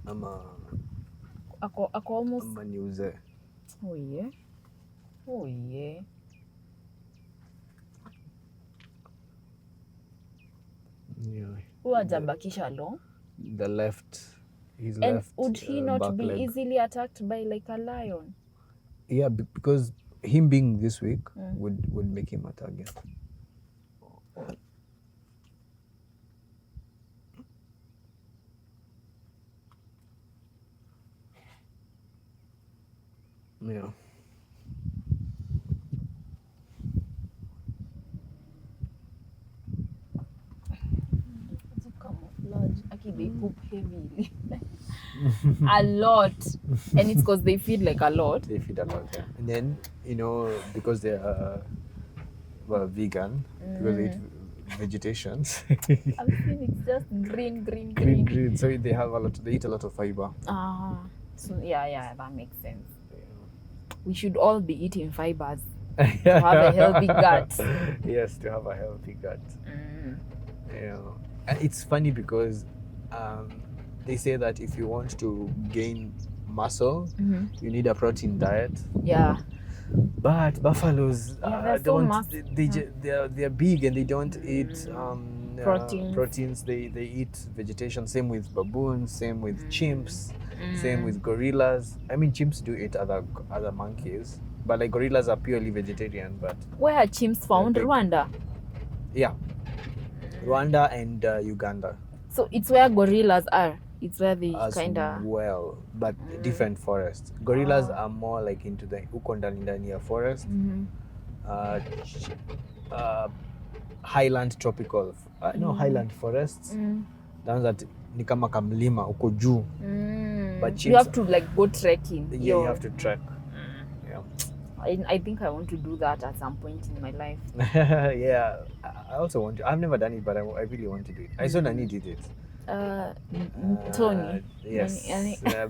Ako almost. Ama ni uzee. Oh yeah. Yeah. Who hajabakisha long? The left. He's and left. Would he not be leg. easily attacked by like a lion? Yeah, because him being this weak would make him a target. Yeah. They poop heavily. A lot. And it's because they feed like a lot. They feed a lot, yeah. And then, because they are vegan, because they eat vegetations. I've seen it's just green. So they eat a lot of fiber. So yeah, that makes sense. Yeah. We should all be eating fibers to have a healthy gut. Yes, to have a healthy gut. Yeah. It's funny because they say that if you want to gain muscle, you need a protein diet. Yeah. But buffaloes they're so don't. They're big and they don't eat Proteins. They eat vegetation. Same with baboons. Same with chimps. Same with gorillas. I mean, chimps do eat other monkeys, but like gorillas are purely vegetarian. But where are chimps found? Rwanda. Yeah, Rwanda and Uganda. So it's where gorillas are. It's where they kind of but different forests. Gorillas are more like into the uko ndani ya forest. Highland tropical highland forests. Down that ni kama kamlima uko juu. But chimps, you have to like go trekking. Yeah, you have to trek. Yeah. I think I want to do that at some point in my life. Yeah, I also want to. I've never done it, but I really want to do it. I saw Nani did it. Tony. Yes.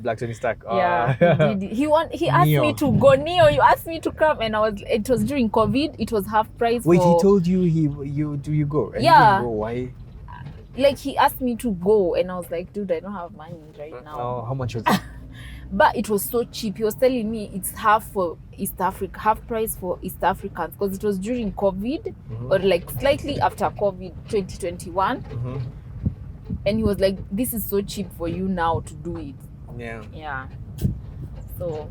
Black Tony Stark. Yeah, he asked Neo. me to go. Neo, you asked me to come, and it was during COVID. It was half price. Wait, he told you you go? And yeah. You didn't go. Why? Like he asked me to go, and I was like, dude, I don't have money right now. Oh, how much was it? But it was so cheap. He was telling me it's half for East Africa, half price for East Africans, because it was during COVID or like slightly after COVID, 2021. And he was like, this is so cheap for you now to do it. Yeah. So,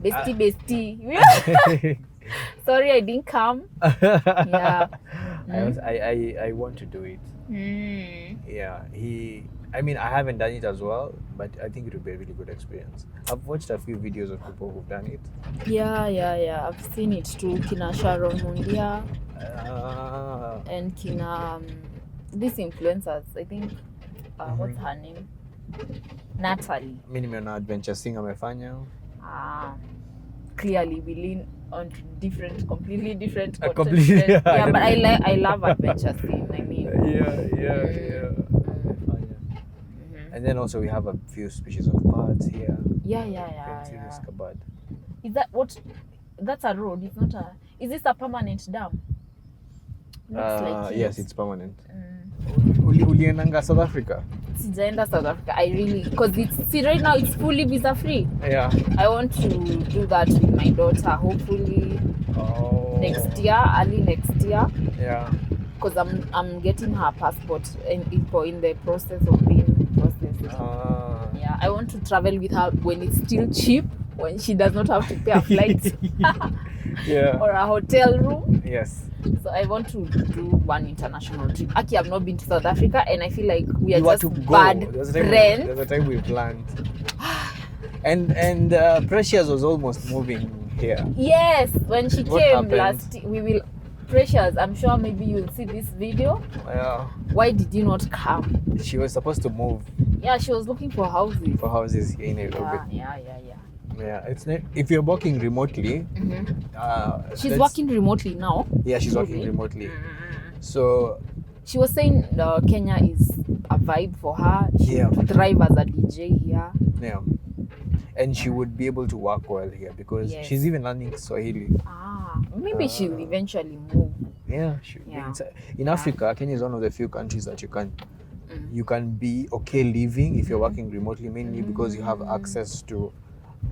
bestie. Sorry, I didn't come. Yeah. I want to do it. Yeah. I mean, I haven't done it as well, but I think it would be a really good experience. I've watched a few videos of people who've done it. Yeah. I've seen it too. Kina Sharon Mundia and Kina... these influencers, I think, what's her name? Natalie. Mimi nimeona Adventure Sing amefanya. Clearly we lean on completely different content. Completely, yeah, but I love Adventure Sing. I mean. Yeah. And then also we have a few species of birds here. Yeah. This bird. Is that what? That's a road. It's not a. Is this a permanent dam? Yes, it's permanent. Uliendanga South Africa? Sijaenda South Africa. I really, because right now it's fully visa free. Yeah. I want to do that with my daughter, hopefully next year, early next year. Yeah. Because I'm getting her passport and in the process of being processed. Yeah, I want to travel with her when it's still cheap, when she does not have to pay a flight. Yeah. Or a hotel room. Yes. So I want to do one international trip. Actually, I've not been to South Africa, and I feel like we are just bad friends. There's a time we planned. And Precious was almost moving here. Yes, when she What came happened? Precious, I'm sure maybe you'll see this video. Yeah. Why did you not come? She was supposed to move. Yeah, she was looking for houses. Here in Nairobi. Yeah. It's not, if you're working remotely. She's working remotely now. Yeah, she's working remotely. So she was saying Kenya is a vibe for her. She would thrive as a DJ here. Yeah. And she would be able to work well here because she's even learning Swahili. Maybe she'll eventually move. Yeah. In Africa, Kenya is one of the few countries that you can be okay living if you're working remotely, mainly because you have access to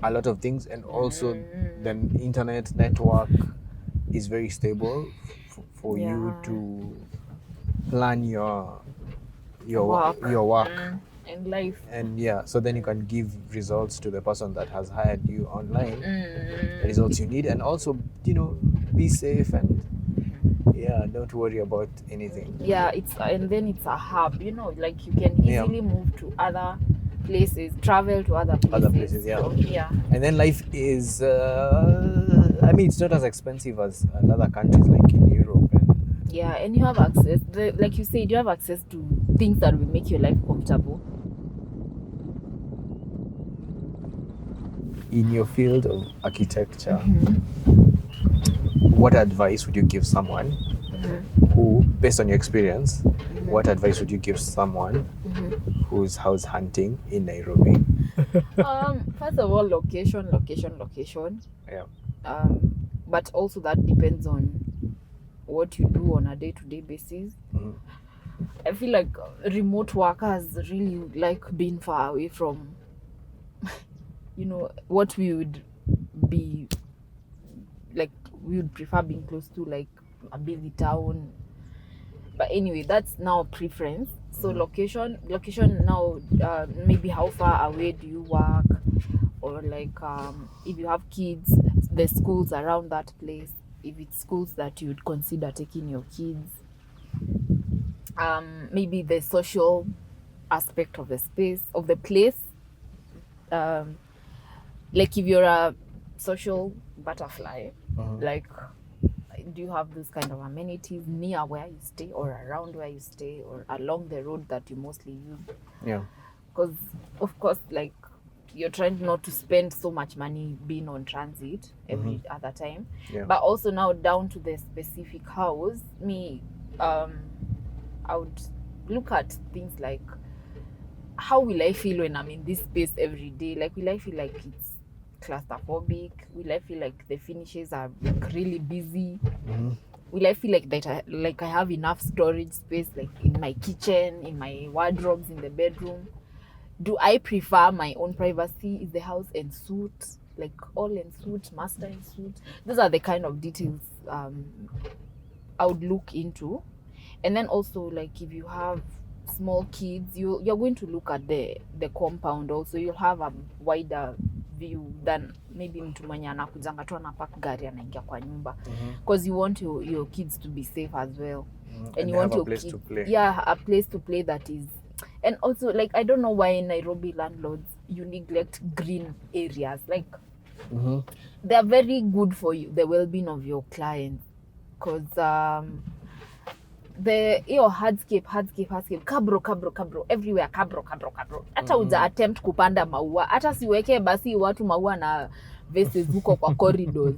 a lot of things, and also the internet network is very stable for you to plan your work and life. And so then you can give results to the person that has hired you online, the results you need, and also be safe and don't worry about anything. And then it's a hub, like you can easily move to other places, travel to other places. And then life is it's not as expensive as in other countries like in Europe. And you have access, like you said, you have access to things that will make your life comfortable. In your field of architecture, what advice would you give someone who, based on your experience, what advice would you give someone who's house hunting in Nairobi? First of all, location. Yeah. But also that depends on what you do on a day-to-day basis. I feel like remote workers really like being far away from, what we would be like. We would prefer being close to like a busy town. But anyway, that's now preference. So location now, maybe how far away do you work, or like if you have kids, the schools around that place, if it's schools that you would consider taking your kids, maybe the social aspect of the space of the place, like if you're a social butterfly, like do you have those kind of amenities near where you stay, or around where you stay, or along the road that you mostly use? Yeah. Because of course, like, you're trying not to spend so much money being on transit every other time. Yeah. But also now down to the specific house, I would look at things like, how will I feel when I'm in this space every day? Like, will I feel like it's claustrophobic? Will I feel like the finishes are like really busy? Will I feel like that I have enough storage space, like in my kitchen, in my wardrobes, in the bedroom? Do I prefer my own privacy? Is the house en suite, like all en suite, master en suite? Those are the kind of details I would look into. And then also, like, if you have small kids, you're going to look at the compound also. You'll have a wider view than maybe mtu mwenye anakujanga tu anapark gari anaingia kwa nyumba, because you want your kids to be safe as well. And you want your kids to play. Yeah, a place to play that is. And also, like, I don't know why in Nairobi landlords you neglect green areas. Like, they are very good for you, the well-being of your clients, because the hardscape kabro everywhere, kabro hata uja attempt kupanda maua, hata siweke basi watu maua na vases huko kwa corridors,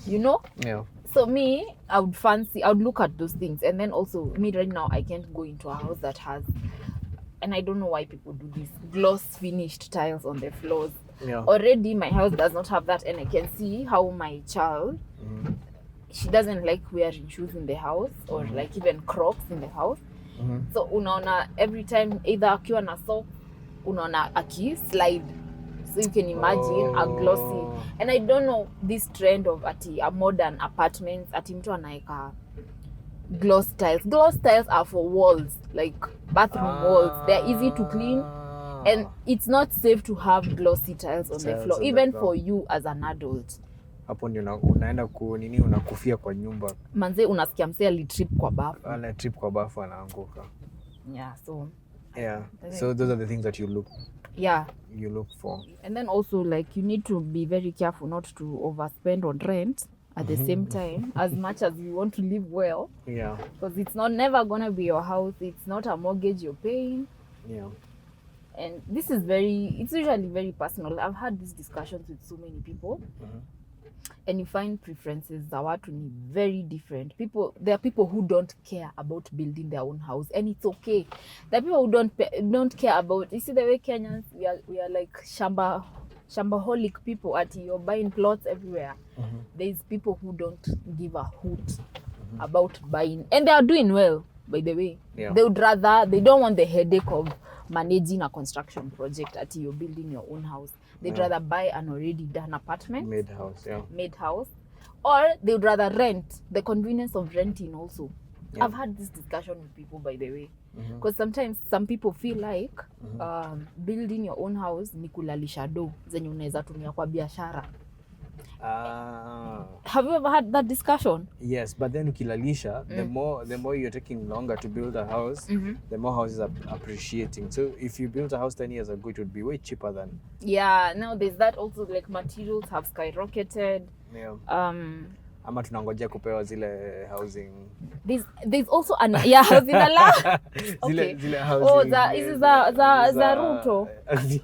Yeah. So me, I would look at those things. And then also, me right now, I can't go into a house that has, and I don't know why people do this, gloss finished tiles on the floors. Yeah. Already my house does not have that, and I can see how my child, she doesn't like wearing shoes in the house, or like even Crocs in the house. So unaona every time either akiwa na sock, unaona slide. So you can imagine a glossy. And I don't know this trend of a modern apartments, mtu anaeka gloss tiles. Gloss tiles are for walls, like bathroom walls. They're easy to clean, and it's not safe to have glossy tiles on the floor, even for you as an adult. Hapo ndio unaenda unakufia kwa nyumba. Manze, unasikia msee alitrip kwa bafu. Trip kwa bafu anaanguka. Yeah, so. Yeah. So those are the things that you look. Yeah. You look for. And then also, like, you need to be very careful not to overspend on rent at the same time, as much as you want to live well. Yeah. Because it's never gonna be your house. It's not a mortgage you're paying. Yeah. And this is it's usually very personal. I've had these discussions with so many people. And you find preferences that are very different. There are people who don't care about building their own house, and it's okay. There are people who don't care about. You see the way Kenyans, we are like shambaholic people. You're buying plots everywhere. There's people who don't give a hoot about buying, and they are doing well, by the way. Yeah. They don't want the headache of managing a construction project you're building your own house. They'd rather buy an already done apartment. Made house. Or they'd rather rent, the convenience of renting also. Yeah. I've had this discussion with people, by the way. Because sometimes some people feel like building your own house ni kulalisha do zenye unaweza tumia kwa biashara. Have you ever had that discussion? Yes, but then ukilalisha, the more you're taking longer to build a house, the more houses are appreciating. So if you built a house 10 years ago, it would be way cheaper than. Yeah, now there's that also, like materials have skyrocketed. Yeah. Ama tunangojea kupewa zile housing. There's also housing ala. Okay. Zile housing. Za Ruto.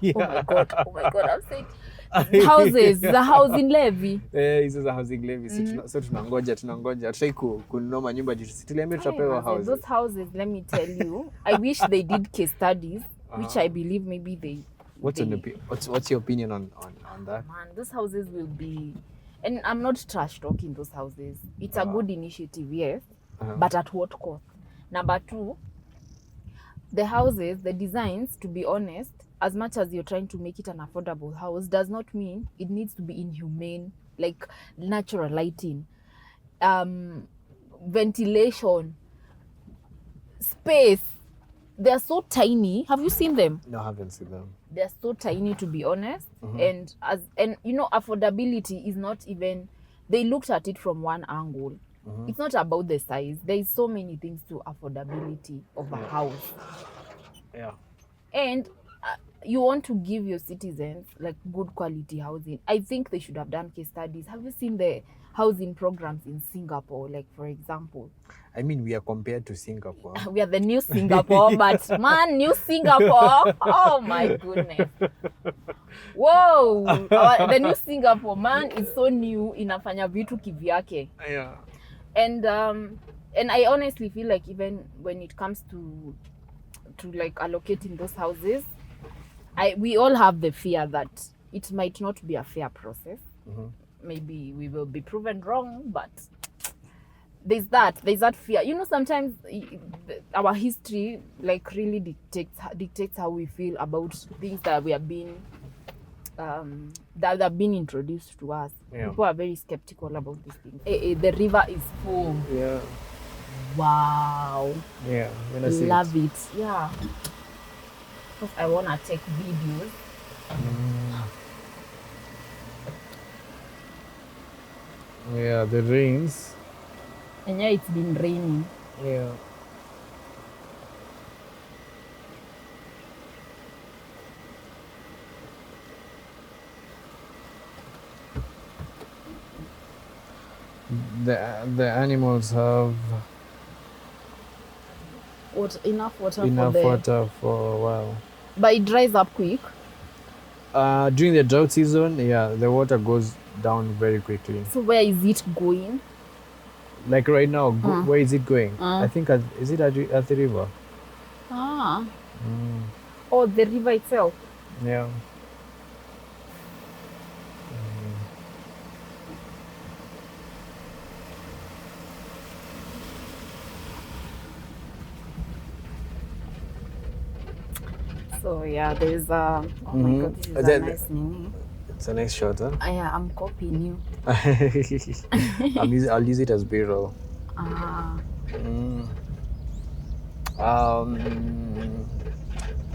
Yeah. Oh my god, I'm saying houses, the housing levy. Hizo za housing levy. So tunangoja. Tutaki kununua manyumba tuliambia tutapewa houses. Those houses, let me tell you, I wish they did case studies, which I believe maybe they. What's your opinion on that? Man, those houses will be, and I'm not trash talking those houses. It's a good initiative, yes, but at what cost? Number two, the houses, the designs, to be honest, as much as you're trying to make it an affordable house, does not mean it needs to be inhumane, like natural lighting, ventilation, space. They're so tiny. Have you seen them? No, I haven't seen them. They're so tiny, to be honest. And you know, affordability is not even, they looked at it from one angle. It's not about the size. There is so many things to affordability of a house. Yeah. And you want to give your citizens like good quality housing. I think they should have done case studies. Have you seen the housing programs in Singapore? Like, for example, I mean, we are compared to Singapore. we are the new Singapore, but man, new Singapore, oh my goodness. Whoa, the new Singapore, man, is so new, inafanya vitu kivyake. Yeah. And I honestly feel like even when it comes to like allocating those houses, we all have the fear that it might not be a fair process. Maybe we will be proven wrong, but there's that fear. You know, sometimes our history like really dictates how we feel about things that we have been that have been introduced to us. Yeah. People are very skeptical about these things. The river is full. Yeah. Wow. Yeah. Love it. Yeah. Because I wanna take videos. Yeah, the rains. And yeah, it's been raining. Yeah. The animals have Enough water enough water for a while. But it dries up quick. During the drought season, yeah, the water goes down very quickly. So where is it going? Like right now, where is it going? I think is it at the river? Oh, the river itself. Yeah. So yeah, there's oh my god, this is a nice name. It's a nice shot, huh? Yeah, I'm copying you. I'll use it as B-roll.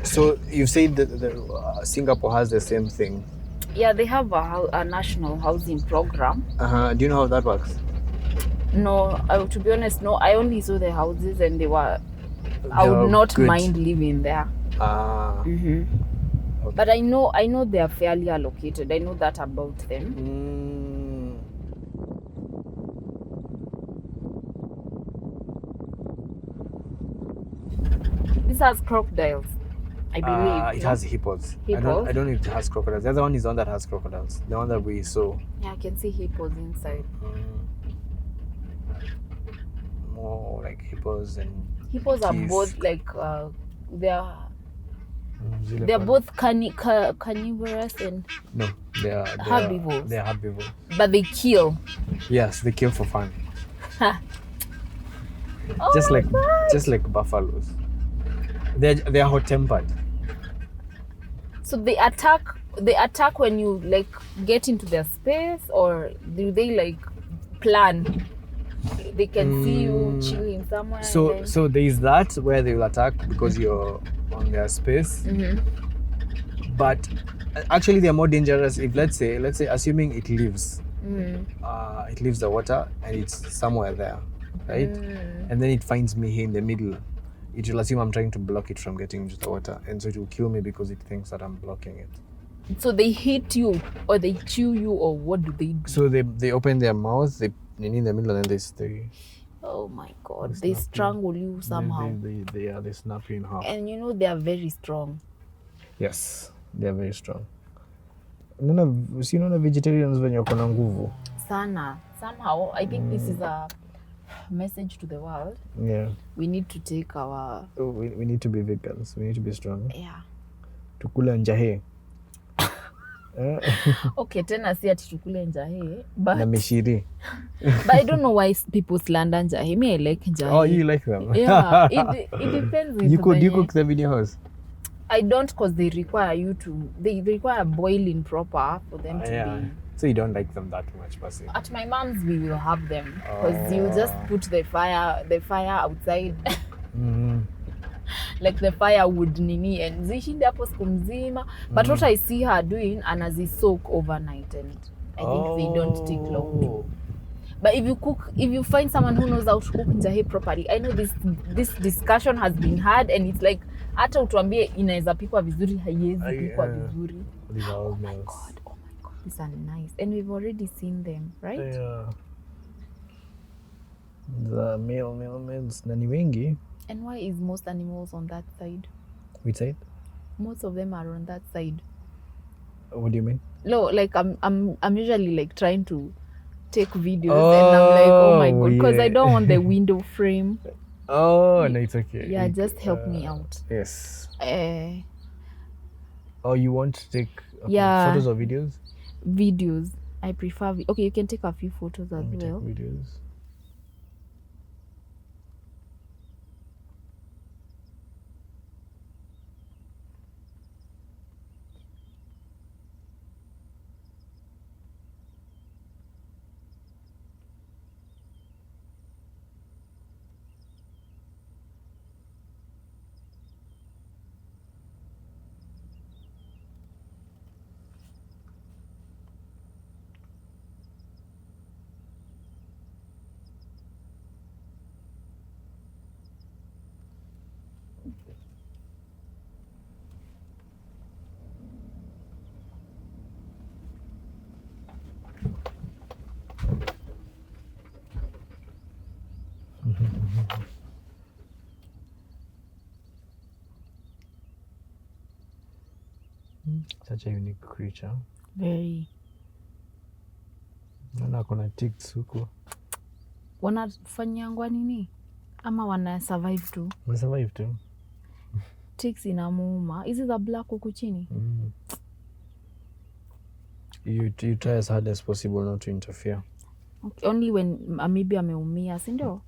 So you said that Singapore has the same thing. Yeah, they have a national housing program. Do you know how that works? No, to be honest, no. I only saw the houses and I would not mind living there. Okay. But I know they are fairly allocated. I know that about them. This has crocodiles, I believe. It has hippos. Hippos? I don't know if it has crocodiles. The other one is the one that has crocodiles. The one that we saw. Yeah, I can see hippos inside. More like hippos and hippos are both like they're both carnivorous and they are herbivores. They are herbivores. But they kill. Yes, they kill for fun. Oh just like buffaloes. They are hot-tempered. So they attack when you like get into their space, or do they like plan? They can see you chilling somewhere. So there is that where they will attack because you're on their space. But actually they're more dangerous if let's say assuming it leaves the water and it's somewhere there, right? And then it finds me here in the middle. It will assume I'm trying to block it from getting into the water, and so it will kill me because it thinks that I'm blocking it. So they hit you, or they chew you, or what do they do? So they open their mouth, they in the middle, and then they oh my god, they strangle you somehow. They snap you in half. And you know they are very strong. Yes, they are very strong. Unaona vegetarians wenye wako na nguvu sana. Somehow I think this is a message to the world. Yeah, we need to take our we need to be vegans. We need to be strong. Yeah, tukula Njahi. Okay, tena si ati tukule Njahi, but Na mishiri. but I don't know why people slander Njahi. Me, I like Njahi. Oh, you like them? Yeah, it depends. Do you cook them in your house? I don't, because they require boiling proper for them to be. So you don't like them that much, Pasi? At my mom's, we will have them because you just put the fire outside. Like the firewood nini, and zishinde hapo siku mzima. But what I see her doing, anazi-soak overnight, and I think they don't take long. But if you find someone who knows how to cook Njahi properly, I know this discussion has been had, and it's like hata utuambie inaweza pikwa vizuri, haiwezi pikwa vizuri. Oh my god, these are nice, and we've already seen them, right? Yeah. The males na ni wengi. And why is most animals on that side? Which side? Most of them are on that side. What do you mean? No, like I'm usually like trying to take videos, and I'm like, oh my god, because I don't want the window frame. Oh, no, it's okay. Yeah, just help me out. Yes. Oh, you want to take photos or videos? Videos. I prefer. Okay, you can take a few photos as well. Take videos. Such a unique creature. Very. Naona kuna ticks huko. Wanafanyangwa nini? Ama wana survive tu? Wana survive tu. Ticks inamuuma. Hizi za black huku chini? You try as hard as possible not to interfere. Okay, only when maybe ameumia, si ndio?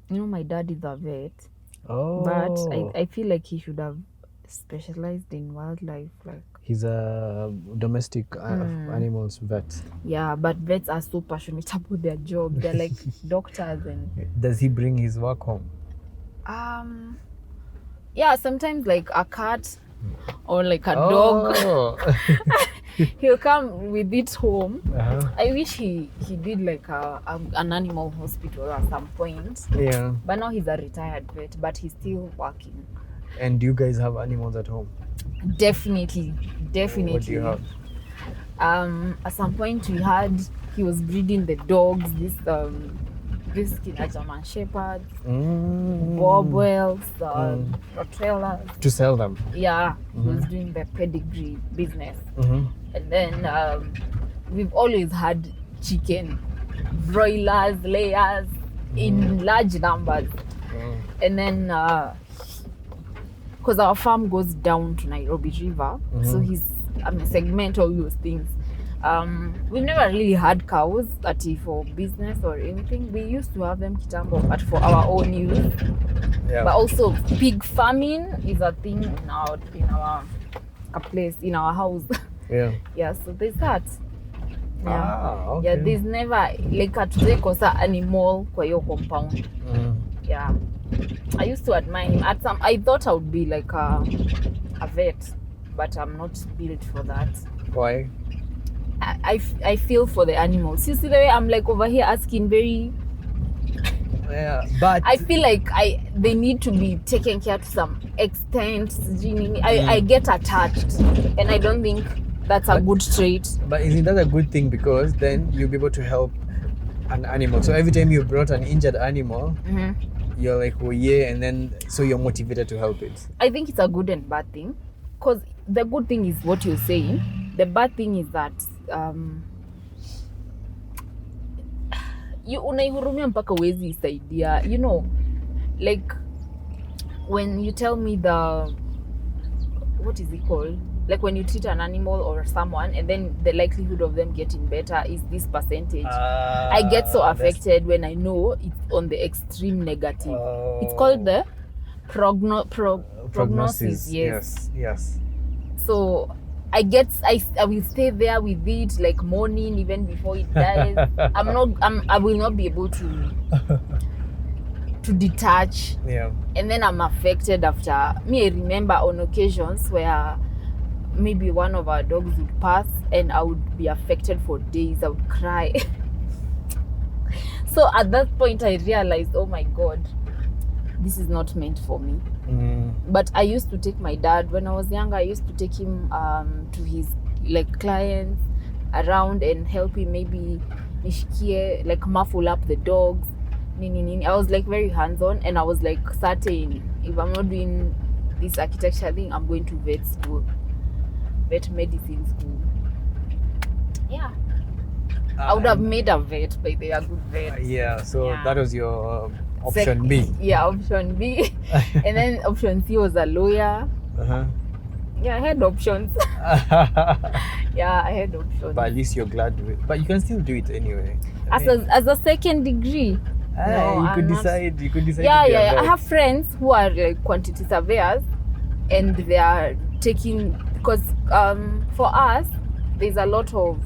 You know, my dad is a vet. Oh. But I feel like he should have specialized in wildlife. Like he's a domestic animals vet. Yeah, but vets are so passionate about their job. They're like doctors. And does he bring his work home? Yeah, sometimes like a cat or like a dog. He'll come with it home. I wish he did like an animal hospital at some point. Yeah. But now he's a retired vet, but he's still working. And do you guys have animals at home? Definitely. What do you have? At some point he was breeding the dogs, this German Shepherds, Bobwells, Rottweilers. To sell them? Yeah, he was doing the pedigree business. And then we've always had chicken, broilers, layers in large numbers. And then, because our farm goes down to Nairobi River, so he's segment all those things. We've never really had cows for business or anything. We used to have them kitambo, but for our own use. Yeah. But also pig farming is a thing in our place, in our house. Yeah. Yeah, so there's that. Yeah. Okay. Yeah, there's never like hatujai kosa animal kwa hiyo compound. Yeah. I used to admire him. I thought I would be like a vet, but I'm not built for that. Why? I feel for the animals. You see the way I'm like over here asking very. Yeah, but I feel like they need to be taken care to some extent. I get attached, and I don't think that's a good trait. But isn't that a good thing, because then you'll be able to help an animal? So every time you brought an injured animal, you're like, oh yeah, and then so you're motivated to help it. I think it's a good and bad thing, because the good thing is what you're saying. The bad thing is that you unaihurumia mpaka uwezi isaidia. You know, like when you tell me what is it called? Like when you treat an animal or someone, and then the likelihood of them getting better is this percentage. I get so affected when I know it's on the extreme negative. It's called the prognosis. Yes. So I will stay there with it, like mourning even before it dies. I will not be able to detach. Yeah. And then I'm affected after. I remember on occasions where maybe one of our dogs would pass and I would be affected for days. I would cry. So at that point I realized, oh my God, this is not meant for me. But I used to take my dad when I was younger. I used to take him to his like clients around and help him, maybe nishikie, like muffle up the dogs. I was like very hands-on, and I was like certain if I'm not doing this architecture thing, I'm going to vet medicine school. Yeah. I would have made a vet, but they are good vets. That was your option B. Yeah, option B. And then option C was a lawyer. Yeah, I had options. Yeah, I had options. But at least you're glad with it. But you can still do it anyway. As a second degree. No, you could decide. You could decide. Yeah. I have friends who are like quantity surveyors, and they are taking, because for us there's a lot of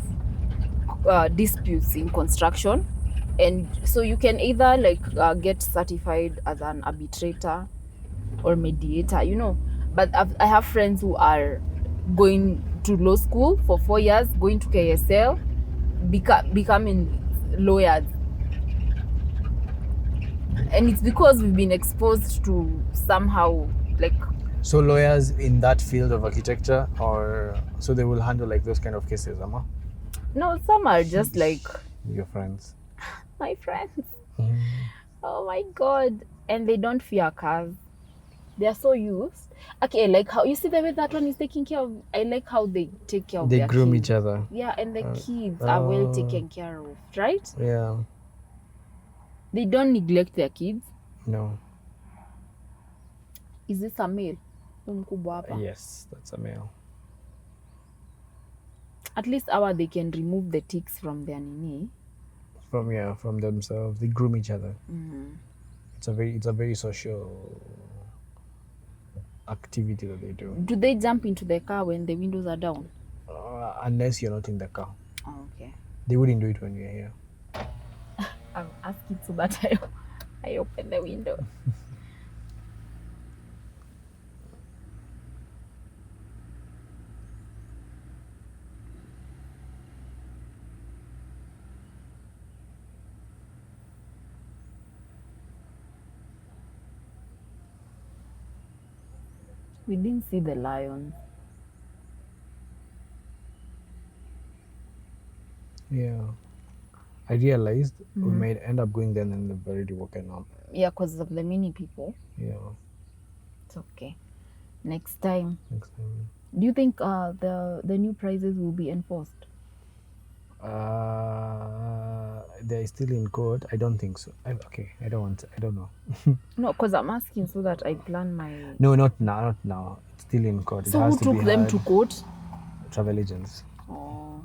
disputes in construction, and so you can either like get certified as an arbitrator or mediator, but I have friends who are going to law school for 4 years, going to KSL, becoming lawyers. And it's because we've been exposed to somehow like. So lawyers in that field of architecture, or so they will handle like those kind of cases, Amma? No, some are just like your friends. My friends. Oh my God. And they don't fear cars. They are so used. Okay, like how you see the way that one is taking care of. I like how they take care of their kids. They groom each other. Yeah, and the kids are well taken care of, right? Yeah. They don't neglect their kids. No. Is this a male? Yes, that's a male. At least they can remove the ticks from their nini. From themselves. They groom each other. It's a very social activity that they do. Do they jump into the car when the windows are down? Unless you're not in the car. Oh, okay. They wouldn't do it when you're here. I'm asking so that I open the window. We didn't see the lions. Yeah. I realized we might end up going there and they've already woken up. Yeah, because of the many people. Yeah. It's okay. Next time. Do you think the new prices will be enforced? They're still in court. I don't think so. I don't know. No, because I'm asking so that I plan my... No, not now. It's still in court. So who took them to court? Travel agents. Oh.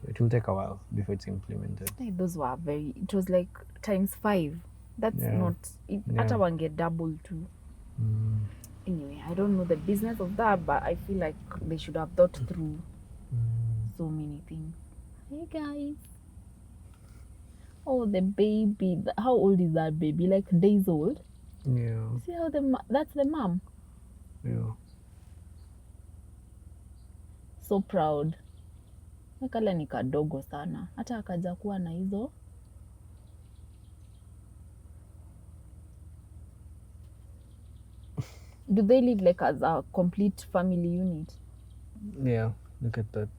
So it will take a while before it's implemented. Those were it was like ×5. That's not... Hata wange double too. Anyway, I don't know the business of that, but I feel like they should have thought through so many things. Hey guys. Oh, the baby. How old is that baby? Like days old? Yeah. See how that's the mom? Yeah. So proud. Kale ni kadogo sana. Hata akaja kuwa na hizo. Do they live like as a complete family unit? Yeah. Look at that,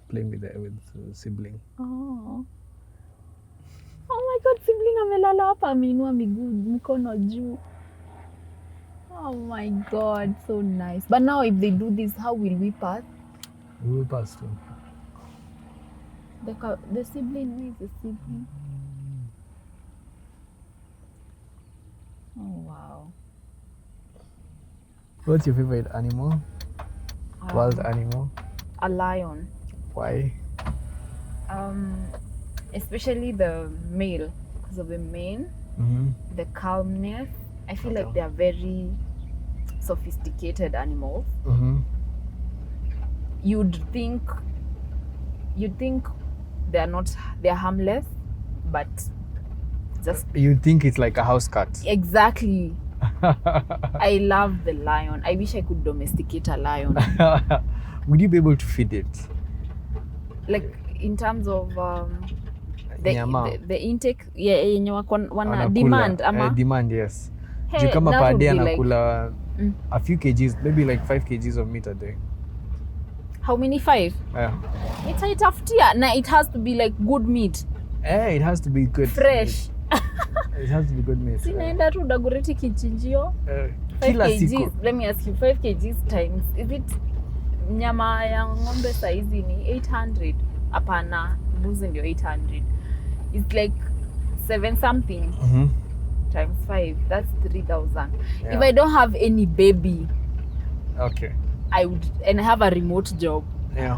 playing with the sibling. Oh my God, sibling amelala hapa, ameinua mikono juu. Oh my God, so nice. But now if they do this, how will we pass? We will pass too. The sibling, where is the sibling? Oh wow. What's your favorite animal? Wild animal. A lion. Why? Especially the male, because of the mane, the calmness. I feel like they are very sophisticated animals. You'd think they're harmless, but just You think it's like a house cat. exactly. I love the lion. I wish I could domesticate a lion. Would you be able to feed it? Like in terms of Nyama. the intake, yenye wana Anakula. demand ama Demand, yes. Hey, Juu kama that per would day be like- anakula a few kgs, maybe like 5 kgs of meat a day. how many 5? Yeah. Itaitafutia na it has to be like good meat, It has to be good. fresh. It has to be good meat. Sinaenda tu Dagoretti kichinjio 5 Kila kgs. siku. Let me ask you, 5 kgs times, is it nyama ya ng'ombe saizi ni 800? Hapana, mbuzi ndio 800. It's like 7 something times 5. That's 3,000. Yeah. If I don't have any baby, Okay. I would, and I have a remote job, Yeah.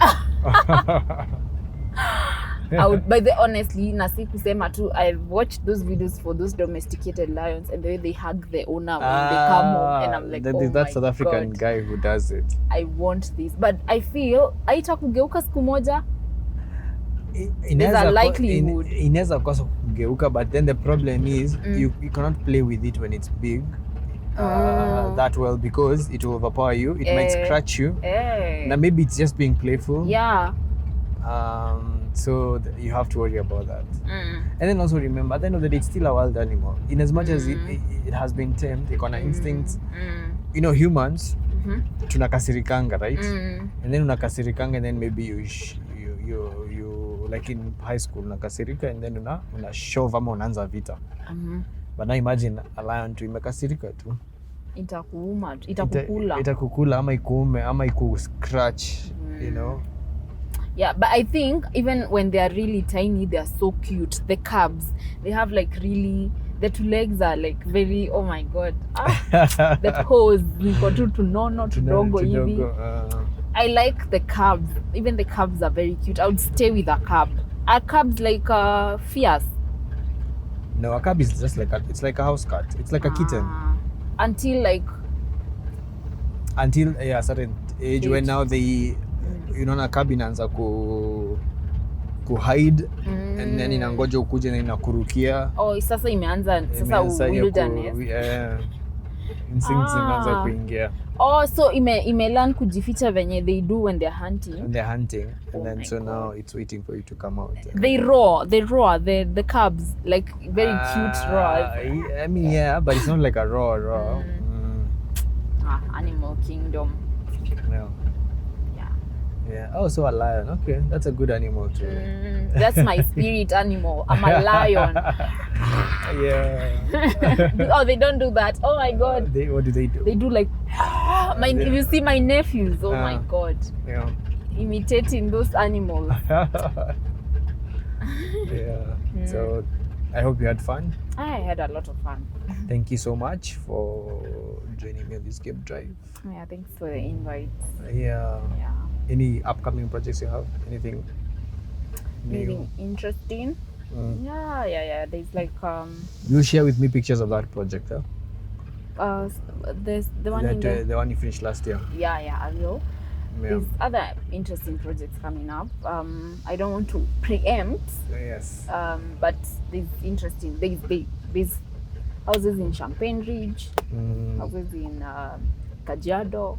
I would, by the honestly, nasi kusema tu, I watched those videos for those domesticated lions and the way they hug the owner when they come home, and I'm like, that South African God, guy who does it. I want this, but I feel aita kugeuka siku moja. Inaweza likelihood. inaweza kosa kugeuka, but then the problem is you cannot play with it when it's big that well, because it will overpower you. It might scratch you. Now maybe it's just being playful. Yeah. So you have to worry about that. And then also remember, at the end of the day, it's still a wild animal. In as much as it has been tamed, iko na instincts. You know, humans, tunakasirikanga, right? And then unakasirikanga, and then maybe you like in high school, unakasirika, and then una shove ama unaanza vita. But now imagine a lion tu imekasirika tu. Itakuuma, itakukula. Itakukula ama ikuume ama iku scratch, you know. Yeah, but I think even when they are really tiny, they are so cute. The cubs, they have like really, the 2 legs are like very, oh my God. The toes, niko tu tunono, tudogo hivi. I like the cubs. Even the cubs are very cute. I would stay with a cub. Are cubs like fierce? No, a cub is just like it's like a house cat. It's like a kitten. Until like a certain age when now they, you know, a cub inaanza ku hide and then inangoja ukuje na inakurukia. Oh, sasa imeanza wilderness. Instincts imeanza kuingia. Oh, so ime learn kujificha venye they do when they're hunting. When they're hunting, and then so God. now it's waiting for you to come out. They roar. The cubs, like very cute roars. I mean, yeah, but it's not like a roar. Animal kingdom. Yeah. Yeah. Yeah. Oh, so a lion. Okay, that's a good animal too. That's my spirit animal. I'm a lion. Yeah. Oh, they don't do that. Oh my God. What do they do? They do like if you see my nephews, oh my God. Yeah. Imitating those animals. Yeah. So I hope you had fun. I had a lot of fun. Thank you so much for joining me on this game drive. Yeah, thanks for the invite. Yeah. Yeah. Any upcoming projects you have? Anything new? Anything interesting? Yeah. There's like You'll share with me pictures of that project, huh? there's the one in the, the one you finished last year. yeah, I will. Yeah. There's other interesting projects coming up. I don't want to preempt. Yes. But there's interesting. There's houses in Champagne Ridge, houses in Kajiado,